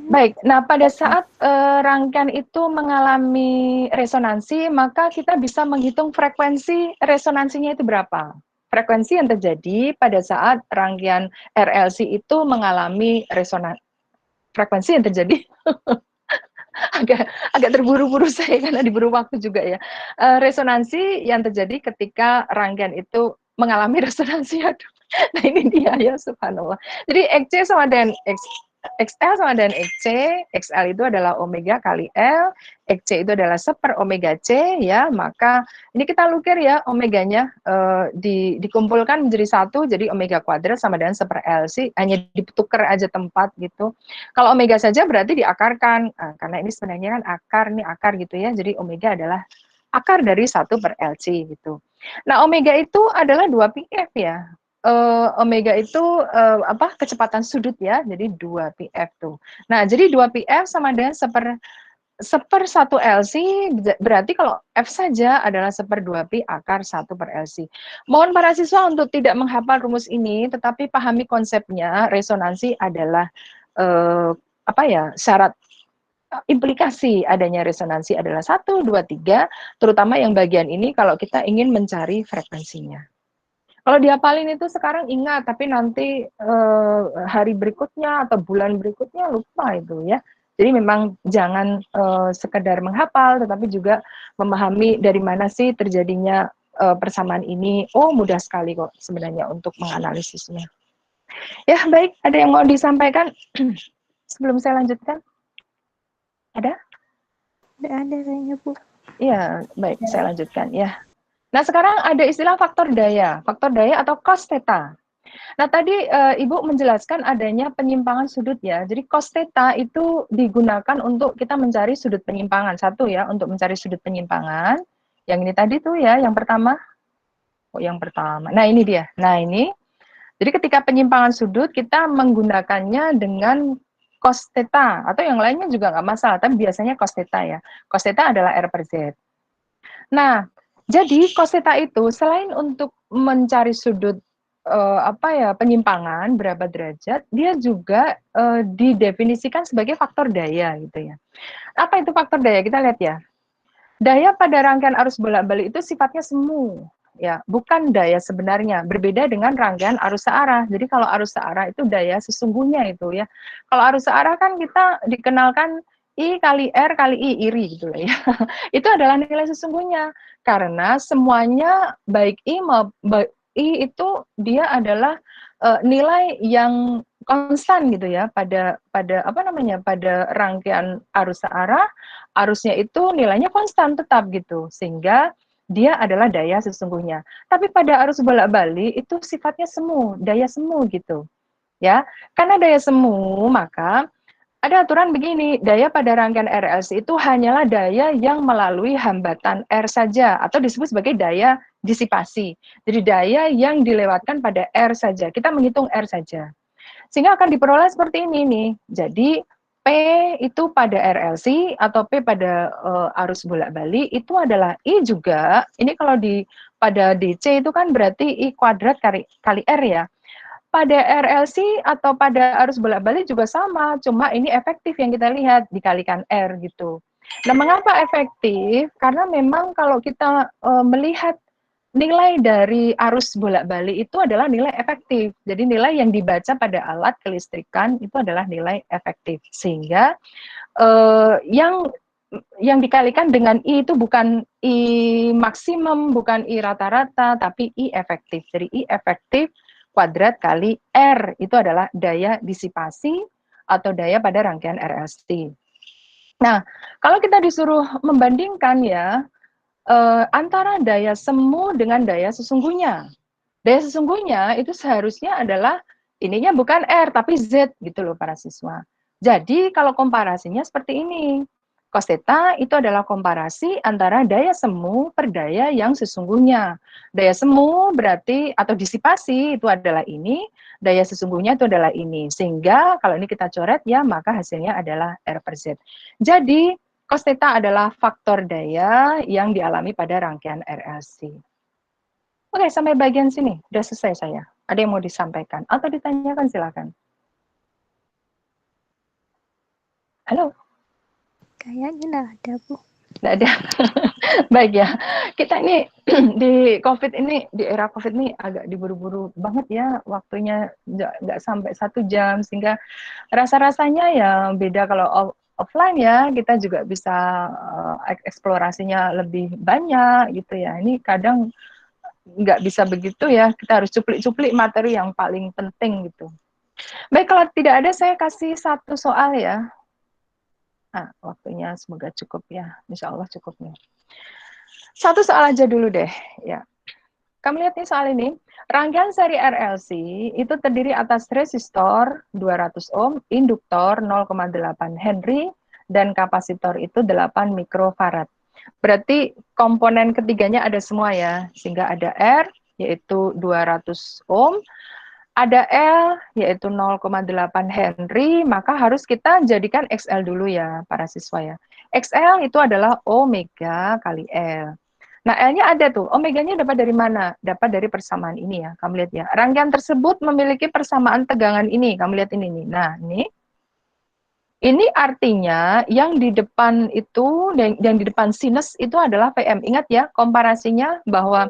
Speaker 1: Baik, nah pada saat rangkaian itu mengalami resonansi, maka kita bisa menghitung frekuensi resonansinya itu berapa. Frekuensi yang terjadi pada saat rangkaian RLC itu mengalami resonansi. Frekuensi yang terjadi agak terburu-buru saya karena diburu waktu juga ya. Resonansi yang terjadi ketika rangkaian itu mengalami resonansi. Nah ini dia ya subhanallah. Jadi XC sama dengan XL sama dengan XC, XL itu adalah omega kali L, XC itu adalah seper omega C ya, maka ini kita lukir ya omeganya dikumpulkan menjadi satu, jadi omega kuadrat sama dengan seper L sih, hanya ditukar aja tempat gitu. Kalau omega saja berarti diakarkan, karena ini sebenarnya kan akar gitu ya, jadi omega adalah akar dari 1/LC gitu. Nah, omega itu adalah 2πf ya. Omega itu kecepatan sudut ya, jadi 2πf tuh. Nah, jadi 2πf sama dengan seper 1/LC, berarti kalau F saja adalah seper 2pi akar 1/LC. Mohon para siswa untuk tidak menghafal rumus ini, tetapi pahami konsepnya. Resonansi adalah syarat implikasi adanya resonansi adalah 1, 2, 3, terutama yang bagian ini kalau kita ingin mencari frekuensinya. Kalau dihafalin itu sekarang ingat, tapi nanti hari berikutnya atau bulan berikutnya lupa itu ya. Jadi memang jangan sekedar menghafal, tetapi juga memahami dari mana sih terjadinya persamaan ini. Oh, mudah sekali kok sebenarnya untuk menganalisisnya. Ya, baik. Ada yang mau disampaikan sebelum saya lanjutkan? Ada?
Speaker 2: Ada kayaknya, Bu.
Speaker 1: Iya, baik. Saya lanjutkan ya. Nah, sekarang ada istilah faktor daya atau cos theta. Nah, tadi Ibu menjelaskan adanya penyimpangan sudut ya. Jadi cos theta itu digunakan untuk kita mencari sudut penyimpangan. Satu ya, untuk mencari sudut penyimpangan. Yang ini tadi tuh ya, yang pertama. Oh, yang pertama. Nah, ini dia. Nah, ini. Jadi ketika penyimpangan sudut, kita menggunakannya dengan cos theta. Atau yang lainnya juga nggak masalah, tapi biasanya cos theta ya. Cos theta adalah R per Z. Nah, jadi cos theta itu selain untuk mencari sudut apa ya penyimpangan berapa derajat, dia juga didefinisikan sebagai faktor daya gitu ya. Apa itu faktor daya? Kita lihat ya. Daya pada rangkaian arus bolak-balik itu sifatnya semu, ya, bukan daya sebenarnya. Berbeda dengan rangkaian arus searah. Jadi kalau arus searah itu daya sesungguhnya itu ya. Kalau arus searah kan kita dikenalkan I kali R kali I iri gitu ya. Itu adalah nilai sesungguhnya karena semuanya baik I itu dia adalah nilai yang konstan gitu ya pada apa namanya pada rangkaian arus searah arusnya itu nilainya konstan tetap gitu sehingga dia adalah daya sesungguhnya. Tapi pada arus bolak-balik itu sifatnya semu, daya semu gitu. Ya, karena daya semu maka ada aturan begini, daya pada rangkaian RLC itu hanyalah daya yang melalui hambatan R saja atau disebut sebagai daya disipasi. Jadi daya yang dilewatkan pada R saja. Kita menghitung R saja. Sehingga akan diperoleh seperti ini nih. Jadi P itu pada RLC atau P pada arus bolak-balik itu adalah I juga. Ini kalau di pada DC itu kan berarti I kuadrat kali R ya. Pada RLC atau pada arus bolak-balik juga sama, cuma ini efektif yang kita lihat dikalikan R gitu. Nah, mengapa efektif? Karena memang kalau kita melihat nilai dari arus bolak-balik itu adalah nilai efektif. Jadi nilai yang dibaca pada alat kelistrikan itu adalah nilai efektif. Sehingga yang dikalikan dengan I itu bukan I maksimum, bukan I rata-rata, tapi I efektif. Jadi I efektif kuadrat kali R itu adalah daya disipasi atau daya pada rangkaian RLC. Nah, kalau kita disuruh membandingkan ya antara daya semu dengan daya sesungguhnya. Daya sesungguhnya itu seharusnya adalah ininya bukan R tapi Z gitu loh para siswa. Jadi kalau komparasinya seperti ini. Cos theta itu adalah komparasi antara daya semu per daya yang sesungguhnya. Daya semu berarti atau disipasi itu adalah ini, daya sesungguhnya itu adalah ini. Sehingga kalau ini kita coret ya maka hasilnya adalah R per Z. Jadi cos theta adalah faktor daya yang dialami pada rangkaian RLC. Oke, sampai bagian sini. Sudah selesai saya. Ada yang mau disampaikan? Atau ditanyakan silakan. Halo?
Speaker 2: Kayaknya nggak ada, Bu.
Speaker 1: Nggak ada. Baik ya. Kita ini di COVID ini, di era COVID ini agak diburu-buru banget ya. Waktunya nggak sampai 1 jam. Sehingga rasa-rasanya ya beda kalau offline ya. Kita juga bisa eksplorasinya lebih banyak gitu ya. Ini kadang nggak bisa begitu ya. Kita harus cuplik-cuplik materi yang paling penting gitu. Baik, kalau tidak ada saya kasih 1 soal ya. Nah, waktunya semoga cukup ya. Insya Allah cukup nih. 1 soal aja dulu deh. Ya. Kamu lihat nih soal ini. Rangkaian seri RLC itu terdiri atas resistor 200 ohm, induktor 0,8 Henry, dan kapasitor itu 8 mikrofarad. Berarti komponen ketiganya ada semua ya. Sehingga ada R, yaitu 200 ohm, ada L yaitu 0,8 Henry, maka harus kita jadikan XL dulu ya para siswa ya. XL itu adalah omega kali L. Nah, L-nya ada tuh. Omeganya dapat dari mana? Dapat dari persamaan ini ya. Kamu lihat ya. Rangkaian tersebut memiliki persamaan tegangan ini. Kamu lihat ini nih. Nah, ini. Ini artinya yang di depan itu, yang di depan sinus itu adalah Vm. Ingat ya, komparasinya bahwa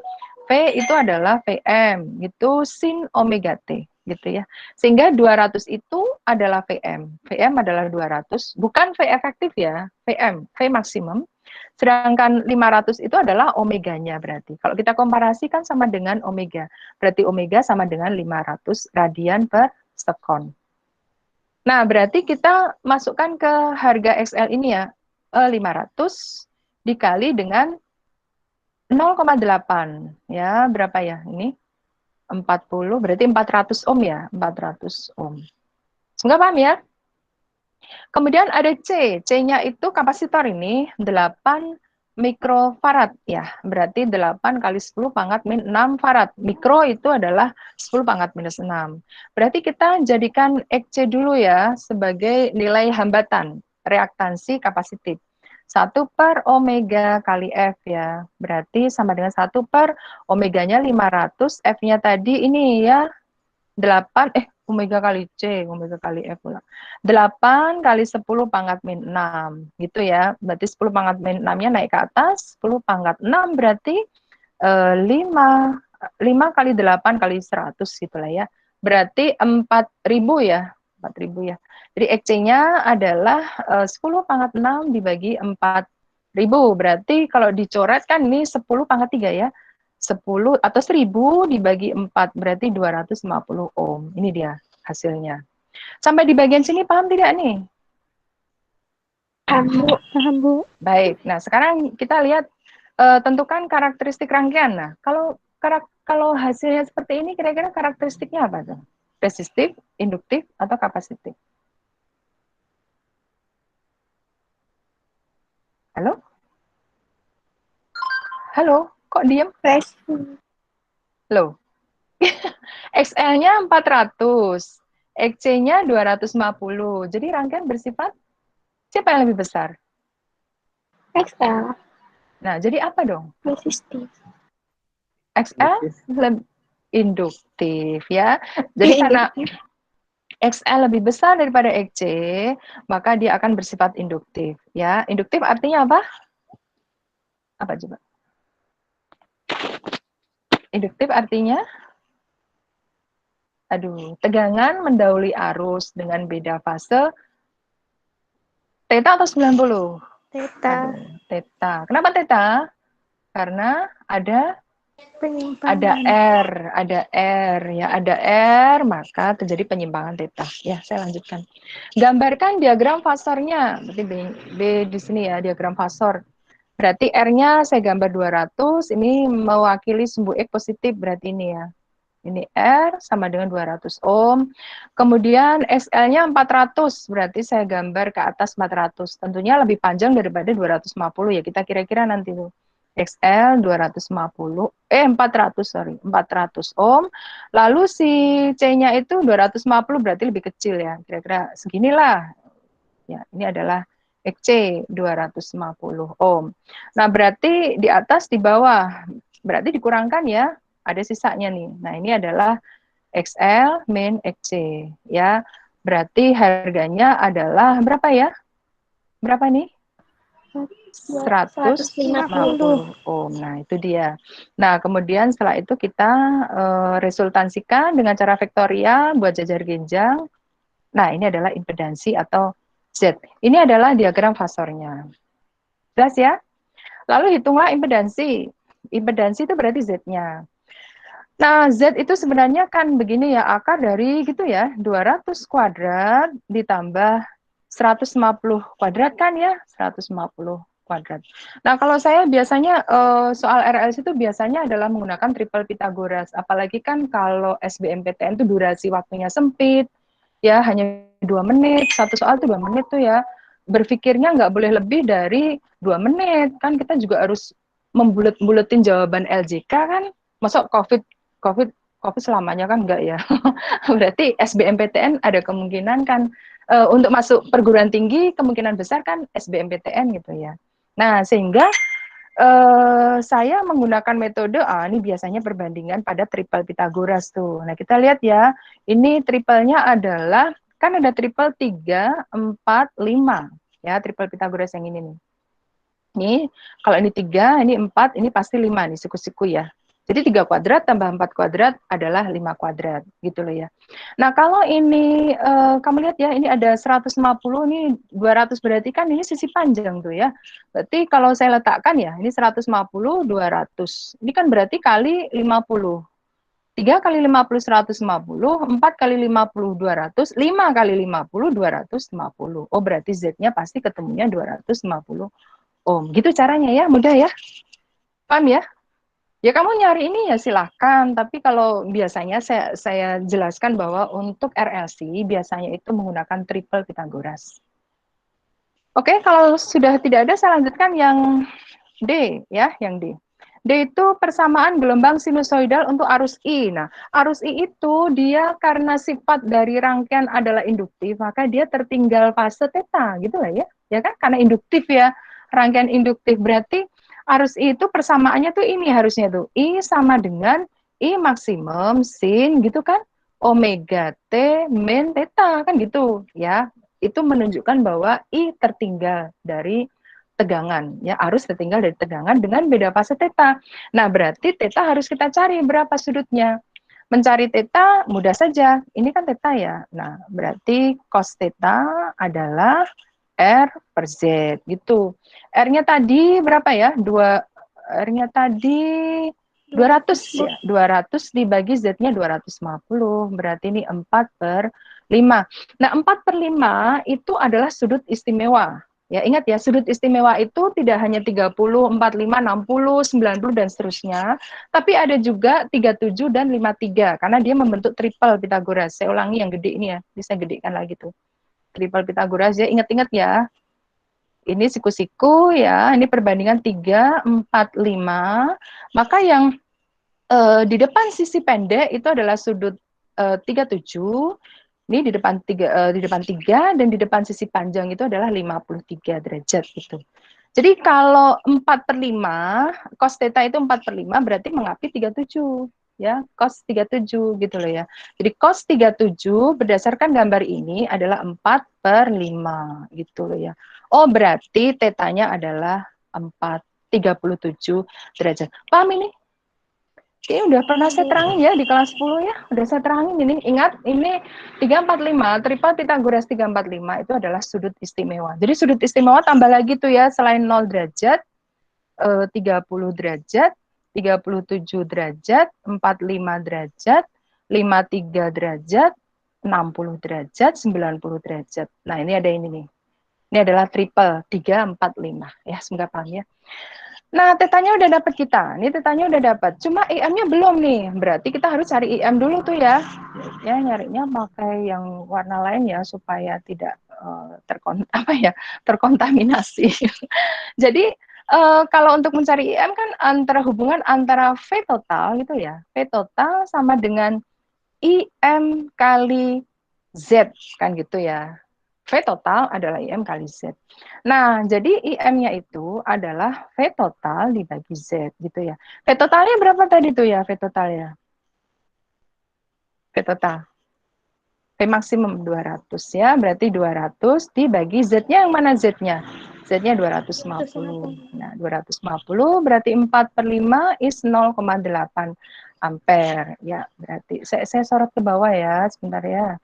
Speaker 1: V itu adalah Vm, gitu sin omega T, gitu ya. Sehingga 200 itu adalah Vm. Vm adalah 200, bukan V efektif ya, Vm, V maksimum. Sedangkan 500 itu adalah omeganya berarti. Kalau kita komparasikan sama dengan omega, berarti omega sama dengan 500 radian per sekon. Nah, berarti kita masukkan ke harga XL ini ya, 500 dikali dengan 0,8. Ya, berapa ya ini? 40 berarti 400 ohm ya, 400 ohm. Semoga paham ya. Kemudian ada C. C-nya itu kapasitor ini 8 mikrofarad ya. Berarti 8 kali 10 pangkat min 6 farad. Mikro itu adalah 10 pangkat minus 6. Berarti kita jadikan XC dulu ya sebagai nilai hambatan reaktansi kapasitif. 1/omega kali F ya. Berarti sama dengan 1/omeganya 500, F-nya tadi ini ya 8, omega kali C, omega kali F pula. 8 kali 10 pangkat min 6, gitu ya. Berarti 10 pangkat min 6-nya naik ke atas, 10 pangkat 6 berarti 5 kali 8 kali 100 gitu lah ya. Berarti 4.000 ya, 4.000 ya. Jadi XC-nya adalah 10 pangkat 6 dibagi 4.000. Berarti kalau dicoret kan ini 10 pangkat 3 ya. 10 atau 1000 dibagi 4 berarti 250 ohm. Ini dia hasilnya. Sampai di bagian sini paham tidak nih?
Speaker 2: Paham, Bu.
Speaker 3: Paham, Bu.
Speaker 1: Baik. Nah, sekarang kita lihat tentukan karakteristik rangkaian. Nah, kalau hasilnya seperti ini kira-kira karakteristiknya apa tuh? Resistif, induktif, atau kapasitif? Halo? Halo? Kok diem? Loh. XL-nya 400, XC-nya 250. Jadi rangkaian bersifat siapa yang lebih besar?
Speaker 2: XL.
Speaker 1: Nah, jadi apa dong?
Speaker 2: Resistif.
Speaker 1: XL lebih induktif ya. Jadi karena XL lebih besar daripada XC, maka dia akan bersifat induktif ya. Induktif artinya apa? Apa coba? Induktif artinya tegangan mendahului arus dengan beda fase theta atau 90?
Speaker 3: Theta.
Speaker 1: Theta. Kenapa theta? Karena ada
Speaker 3: Penyimpangan.
Speaker 1: R ya, ada R, maka terjadi penyimpangan theta. Ya, saya lanjutkan. Gambarkan diagram fasornya. Berarti B di sini ya, diagram fasor. Berarti R-nya saya gambar 200, ini mewakili sumbu X positif berarti ini ya. Ini R sama dengan 200 ohm. Kemudian SL-nya 400, berarti saya gambar ke atas 400. Tentunya lebih panjang daripada 250 ya. Kita kira-kira nanti tuh. XL 250, 400 sorry, 400 ohm. Lalu si C-nya itu 250 berarti lebih kecil ya. Kira-kira seginilah. Ya, ini adalah XC 250 ohm. Nah, berarti di atas di bawah. Berarti dikurangkan ya, ada sisanya nih. Nah, ini adalah XL min XC ya. Berarti harganya adalah berapa ya? Berapa nih? 150 ohm. Nah, itu dia. Nah, kemudian setelah itu kita resultansikan dengan cara vektorial buat jajar genjang. Nah, ini adalah impedansi atau Z. Ini adalah diagram fasornya. Jelas ya? Lalu hitunglah impedansi. Impedansi itu berarti Z-nya. Nah, Z itu sebenarnya kan begini ya, akar dari gitu ya, 200 kuadrat ditambah 150 kuadrat kan ya, 150 kuadrat. Nah, kalau saya biasanya soal RLS itu biasanya adalah menggunakan triple Pythagoras. Apalagi kan kalau SBMPTN itu durasi waktunya sempit, ya hanya 2 menit, satu soal itu 2 menit tuh ya. Berpikirnya nggak boleh lebih dari 2 menit, kan kita juga harus membulet-buletin jawaban LJK kan, masuk COVID selamanya kan enggak ya. Berarti SBMPTN ada kemungkinan kan untuk masuk perguruan tinggi kemungkinan besar kan SBMPTN gitu ya. Nah, sehingga saya menggunakan metode ini biasanya perbandingan pada triple Pythagoras tuh. Nah, kita lihat ya. Ini triplenya adalah kan ada triple 3, 4, 5 ya, triple Pythagoras yang ini nih. Ini kalau ini 3, ini 4, ini pasti 5 nih siku-siku ya. Jadi 3 kuadrat tambah 4 kuadrat adalah 5 kuadrat, gitu loh ya. Nah, kalau ini, kamu lihat ya, ini ada 150, ini 200, berarti kan ini sisi panjang tuh ya. Berarti kalau saya letakkan ya, ini 150, 200. Ini kan berarti kali 50. 3 kali 50, 150, 4 kali 50, 200, 5 kali 50, 250. Oh, berarti Z-nya pasti ketemunya 250 ohm. Gitu caranya ya, mudah ya. Paham ya? Ya kamu nyari ini ya silahkan, tapi kalau biasanya saya jelaskan bahwa untuk RLC biasanya itu menggunakan triple Pythagoras. Oke, kalau sudah tidak ada saya lanjutkan yang D ya, yang D. D itu persamaan gelombang sinusoidal untuk arus I. Nah, arus I itu dia karena sifat dari rangkaian adalah induktif, maka dia tertinggal fase theta gitu lah ya. Ya kan? Karena induktif ya. Rangkaian induktif berarti arus I itu persamaannya tuh ini harusnya tuh. I sama dengan I maksimum sin gitu kan. Omega T min theta kan gitu ya. Itu menunjukkan bahwa I tertinggal dari tegangan ya, arus tertinggal dari tegangan dengan beda fase theta. Nah, berarti theta harus kita cari berapa sudutnya. Mencari theta mudah saja. Ini kan theta ya. Nah, berarti cos theta adalah R per Z gitu. R-nya tadi berapa ya? R-nya tadi 200 ya. 200 dibagi Z-nya 250. Berarti ini 4/5. Nah, 4/5 itu adalah sudut istimewa. Ya, ingat ya, sudut istimewa itu tidak hanya 30, 45, 60, 90, dan seterusnya, tapi ada juga 37 dan 53, karena dia membentuk triple Pythagoras. Saya ulangi yang gede ini ya, bisa gedekan lagi tuh. Triple Pythagoras ya, ingat-ingat ya. Ini siku-siku ya, ini perbandingan 3, 4, 5. Maka yang di depan sisi pendek itu adalah sudut 37. Ini di depan 3 dan di depan sisi panjang itu adalah 53 derajat gitu. Jadi kalau 4/5, cos theta itu 4/5 berarti mengapi 37 ya, cos 37 gitu loh ya. Jadi cos 37 berdasarkan gambar ini adalah 4/5 gitu loh ya. Oh, berarti tetanya adalah 37 derajat. Paham ini? Ini udah pernah saya terangin ya di kelas 10 ya. Udah saya terangin ini. Ingat, ini 345, triple Pythagoras 345 itu adalah sudut istimewa. Jadi sudut istimewa tambah lagi tuh ya, selain 0 derajat, 30 derajat, 37 derajat, 45 derajat, 53 derajat, 60 derajat, 90 derajat. Nah, ini ada ini nih. Ini adalah triple 345 ya, semoga paham ya. Nah, tetanya udah dapat kita. Ini tetanya udah dapat. Cuma IM-nya belum nih. Berarti kita harus cari IM dulu tuh ya. Ya, nyarinya pakai yang warna lain ya supaya tidak terkontaminasi. Jadi kalau untuk mencari IM kan antara hubungan antara V total gitu ya. V total sama dengan IM kali Z kan gitu ya. V total adalah IM kali Z. Nah, jadi IM-nya itu adalah V total dibagi Z gitu ya. V totalnya berapa tadi tuh ya V totalnya? V total. V maksimum 200 ya, berarti 200 dibagi Z-nya yang mana Z-nya? Z-nya 250. Nah, 250 berarti 4/5 is 0,8 ampere. Ya, berarti saya sorot ke bawah ya, sebentar ya.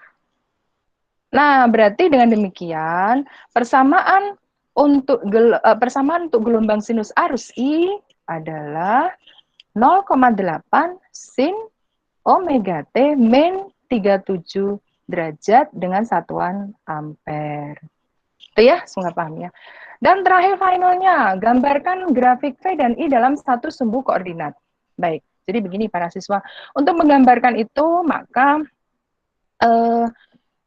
Speaker 1: Nah, berarti dengan demikian persamaan untuk gelombang sinus arus I adalah 0,8 sin omega T min 37 derajat dengan satuan ampere. Itu ya, semoga paham ya. Dan terakhir finalnya, gambarkan grafik V dan I dalam satu sumbu koordinat. Baik, jadi begini para siswa. Untuk menggambarkan itu, maka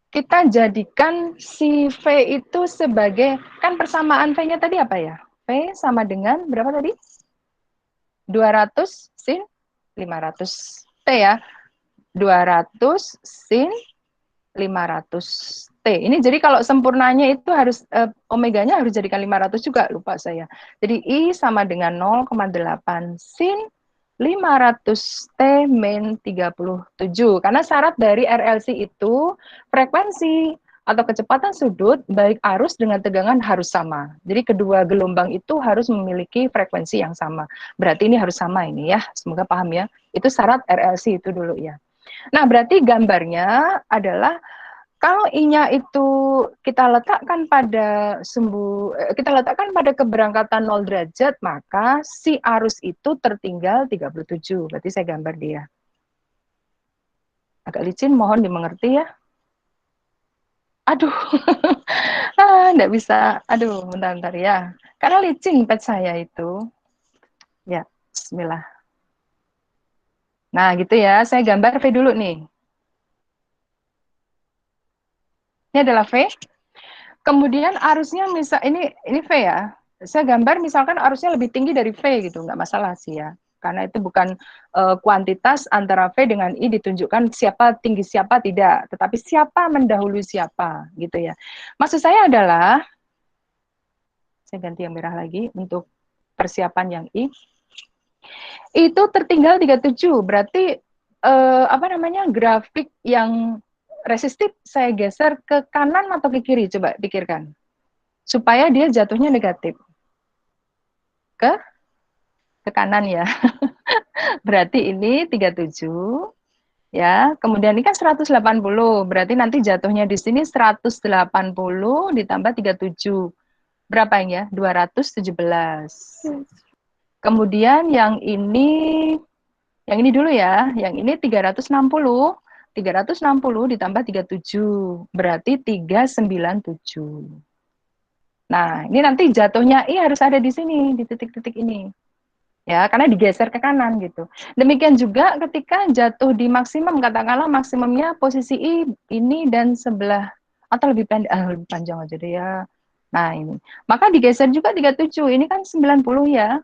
Speaker 1: kita jadikan si V itu sebagai, kan persamaan V-nya tadi apa ya? V sama dengan berapa tadi? 200 sin 500 T ya. 200 sin 500 T. Ini jadi kalau sempurnanya itu harus omeganya harus jadikan 500 juga, lupa saya. Jadi I sama dengan 0,8 sin 500 T min 37. Karena syarat dari RLC itu frekuensi atau kecepatan sudut baik arus dengan tegangan harus sama. Jadi kedua gelombang itu harus memiliki frekuensi yang sama. Berarti ini harus sama ini ya. Semoga paham ya. Itu syarat RLC itu dulu ya. Nah, berarti gambarnya adalah kalau I-nya itu kita letakkan pada keberangkatan 0 derajat, maka si arus itu tertinggal 37. Berarti saya gambar dia. Agak licin, mohon dimengerti ya. Aduh, enggak bisa. Aduh, bentar-bentar ya. Karena licin pet saya itu. Ya, bismillah. Nah, gitu ya. Saya gambar V dulu nih. Ini adalah V. Kemudian arusnya misal ini V ya. Saya gambar misalkan arusnya lebih tinggi dari V gitu, nggak masalah sih ya. Karena itu bukan kuantitas antara V dengan I ditunjukkan siapa tinggi siapa tidak, tetapi siapa mendahului siapa gitu ya. Maksud saya adalah saya ganti yang merah lagi untuk persiapan yang I. Itu tertinggal 37, berarti apa namanya grafik yang resistif saya geser ke kanan atau ke kiri, coba pikirkan. Supaya dia jatuhnya negatif. Ke kanan ya. Berarti ini 37 ya. Kemudian ini kan 180, berarti nanti jatuhnya di sini 180 ditambah 37. Berapa ini ya? 217. Kemudian yang ini dulu ya, yang ini 360. 360 ditambah 37, berarti 397. Nah, ini nanti jatuhnya I harus ada di sini, di titik-titik ini. Ya, karena digeser ke kanan gitu. Demikian juga ketika jatuh di maksimum, katakanlah maksimumnya posisi I ini dan sebelah, atau lebih pendek, lebih panjang aja deh ya. Nah, ini. Maka digeser juga 37, ini kan 90 ya.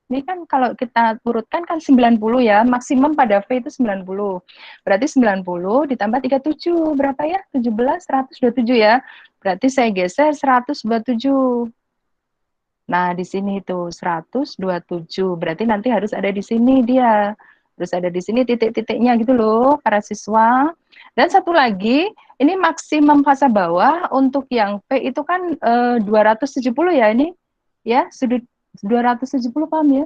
Speaker 1: Ini kan kalau kita urutkan kan 90 ya, maksimum pada V itu 90. Berarti 90 ditambah 37, berapa ya? 17, 127 ya. Berarti saya geser 127. Nah, di sini itu 127. Berarti nanti harus ada di sini dia. Terus ada di sini titik-titiknya gitu loh, para siswa. Dan satu lagi, ini maksimum fasa bawah untuk yang P itu kan 270 ya ini. Ya, sudut 270 paham ya?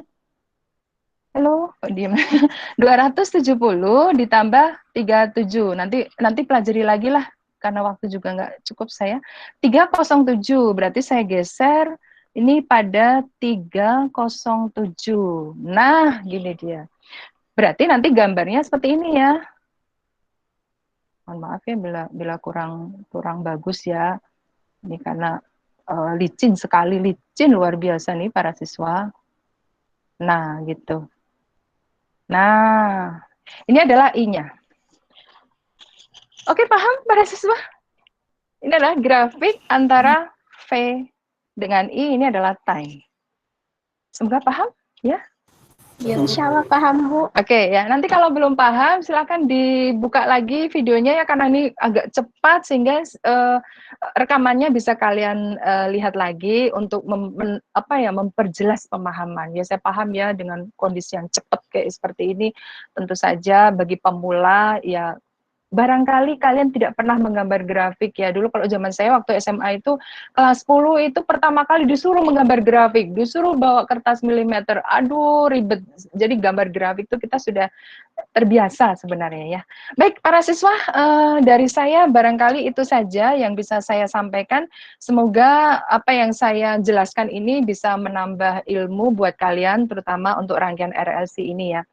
Speaker 1: Halo, kok diem? 270 ditambah 37. Nanti pelajari lagi lah karena waktu juga nggak cukup saya. 307 berarti saya geser ini pada 307. Nah, gini dia. Berarti nanti gambarnya seperti ini ya. Mohon maaf ya bila kurang bagus ya. Ini karena licin sekali, licin luar biasa nih para siswa. Nah, gitu. Nah, ini adalah I-nya. Oke, paham para siswa? Ini adalah grafik antara V dengan I, ini adalah time. Semoga paham, ya?
Speaker 2: Insya Allah paham, Bu.
Speaker 1: Oke, ya. Nanti kalau belum paham, silakan dibuka lagi videonya ya, karena ini agak cepat, sehingga rekamannya bisa kalian lihat lagi untuk memperjelas pemahaman. Ya, saya paham ya dengan kondisi yang cepat kayak seperti ini. Tentu saja bagi pemula, ya barangkali kalian tidak pernah menggambar grafik ya. Dulu kalau zaman saya waktu SMA itu kelas 10 itu pertama kali disuruh menggambar grafik, disuruh bawa kertas milimeter. Aduh, ribet. Jadi gambar grafik itu kita sudah terbiasa sebenarnya ya. Baik, para siswa, dari saya barangkali itu saja yang bisa saya sampaikan. Semoga apa yang saya jelaskan ini bisa menambah ilmu buat kalian, terutama untuk rangkaian RLC ini ya.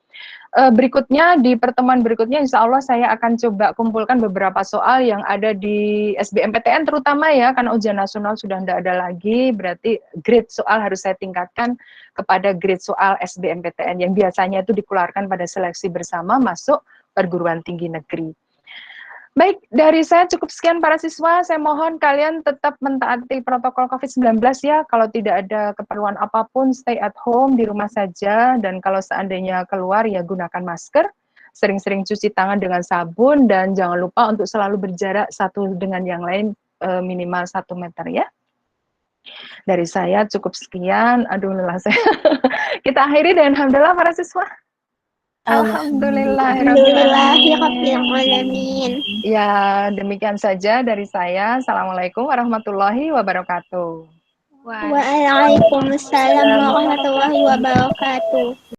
Speaker 1: Berikutnya, di pertemuan berikutnya insya Allah saya akan coba kumpulkan beberapa soal yang ada di SBMPTN terutama ya, karena ujian nasional sudah tidak ada lagi, berarti grade soal harus saya tingkatkan kepada grade soal SBMPTN yang biasanya itu dikeluarkan pada seleksi bersama masuk perguruan tinggi negeri. Baik, dari saya cukup sekian para siswa, saya mohon kalian tetap mentaati protokol COVID-19 ya, kalau tidak ada keperluan apapun, stay at home, di rumah saja, dan kalau seandainya keluar ya gunakan masker, sering-sering cuci tangan dengan sabun, dan jangan lupa untuk selalu berjarak satu dengan yang lain minimal 1 meter ya. Dari saya cukup sekian, aduh lelah saya. Kita akhiri dengan alhamdulillah para siswa.
Speaker 2: Alhamdulillahirrahmanirrahim.
Speaker 1: Ya, demikian saja dari saya. Assalamualaikum warahmatullahi wabarakatuh.
Speaker 2: Waalaikumsalam warahmatullahi wabarakatuh.